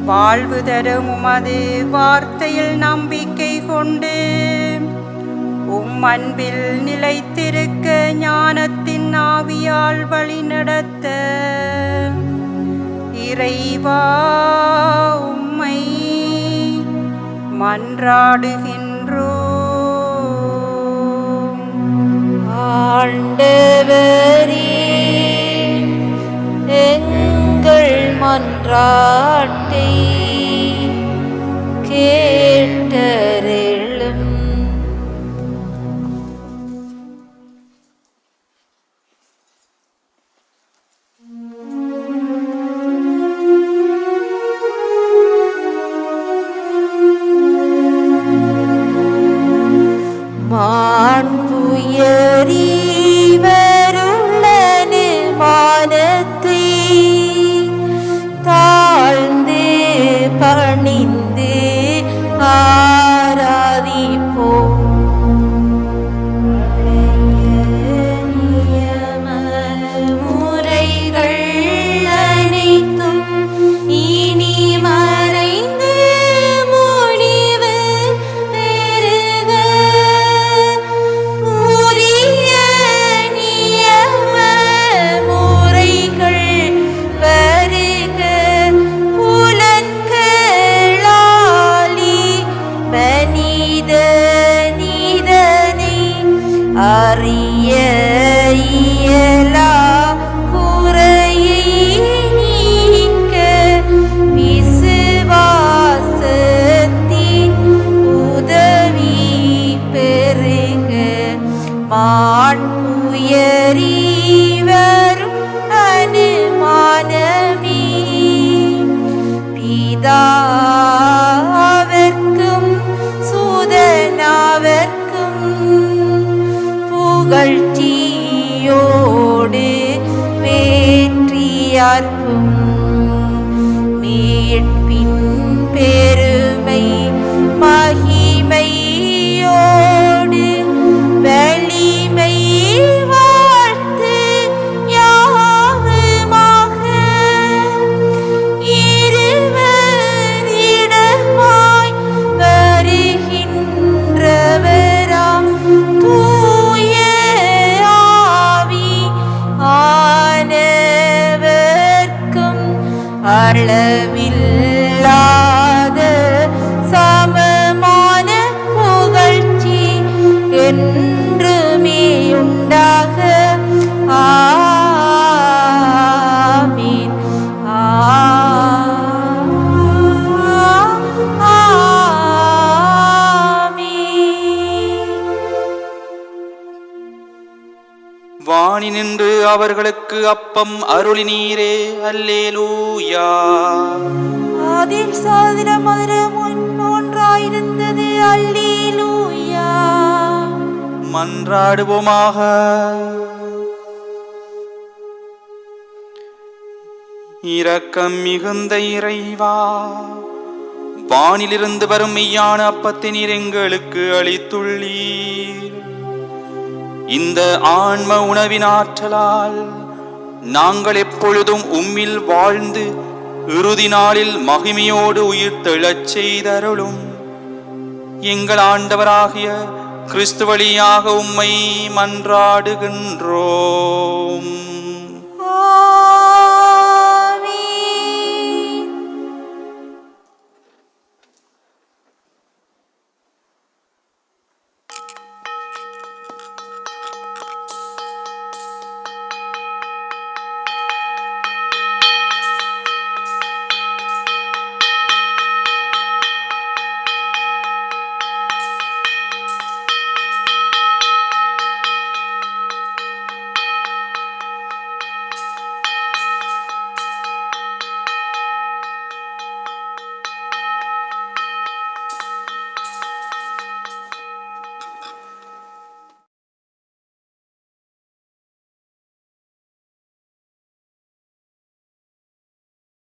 வாழ்வு தரும் உமது வார்த்தையில் நம்பிக்கை கொண்டு உம் அன்பில் நிலைத்திருக்க ஞானத்தின் ஆவியால் வழிநடத்த இறைவா உம்மை மன்றாடுகின்றோம். ஆண்டவரே, எங்கள் மன்றாட்டை கேட்டருளும். மாண்புயரீவருள்ளனு மானத்தை தாழ்ந்து பணிந்து ஆராதிப்போம். நியம முறைகள் அனைத்தும் இனி மறைந்து முடிவு பெறுக. புதிய நியம முறைகள் வருக. புலன்களாலி மனித நீதனை அறிய இயலா குறையை நீக்க விசுவாசத்தின் உதவி பெறுக. மாண்புயரீவரும் அனுமானமே பிதாவர்க்கும் சுதனாவர்க்கும் புகழ்ச்சியோடு வேற்றியார்க்கும் மீட்பின் பெருமை மகிமையோடு வலிமை வாழ்த்து யாவுமாக இருவரிடமாய் வருகின்றவராம் தூய ஆவி ஆனவர்க்கும் அளவில்லாத சமமான புகழ்ச்சி என்றுமே உண்டாக. ஆமீன். ஆமீன். வாணி நின்று அவர்களுக்கு அப்பம் அருளினீரே. அல்லேலூயா. அதில் சாதிர மதுரம் ஒன்றாயிருந்தது. அல்லேலூயா. மன்றாடுவோமாக. இரக்கம் மிகுந்த இறைவா, வானிலிருந்து வரும் மெய்யான அப்பத்தை நீர் எங்களுக்கு அளித்துள்ளீர். இந்த ஆன்ம உணவின் ஆற்றலால் நாங்கள் எப்பொழுதும் உம்மில் வாழ்ந்து இறுதி நாளில் மகிமையோடு உயிர் தெழச் செய்தருளும். எங்கள் ஆண்டவராகிய கிறிஸ்து வழியாக உம்மை மன்றாடுகின்றோம்.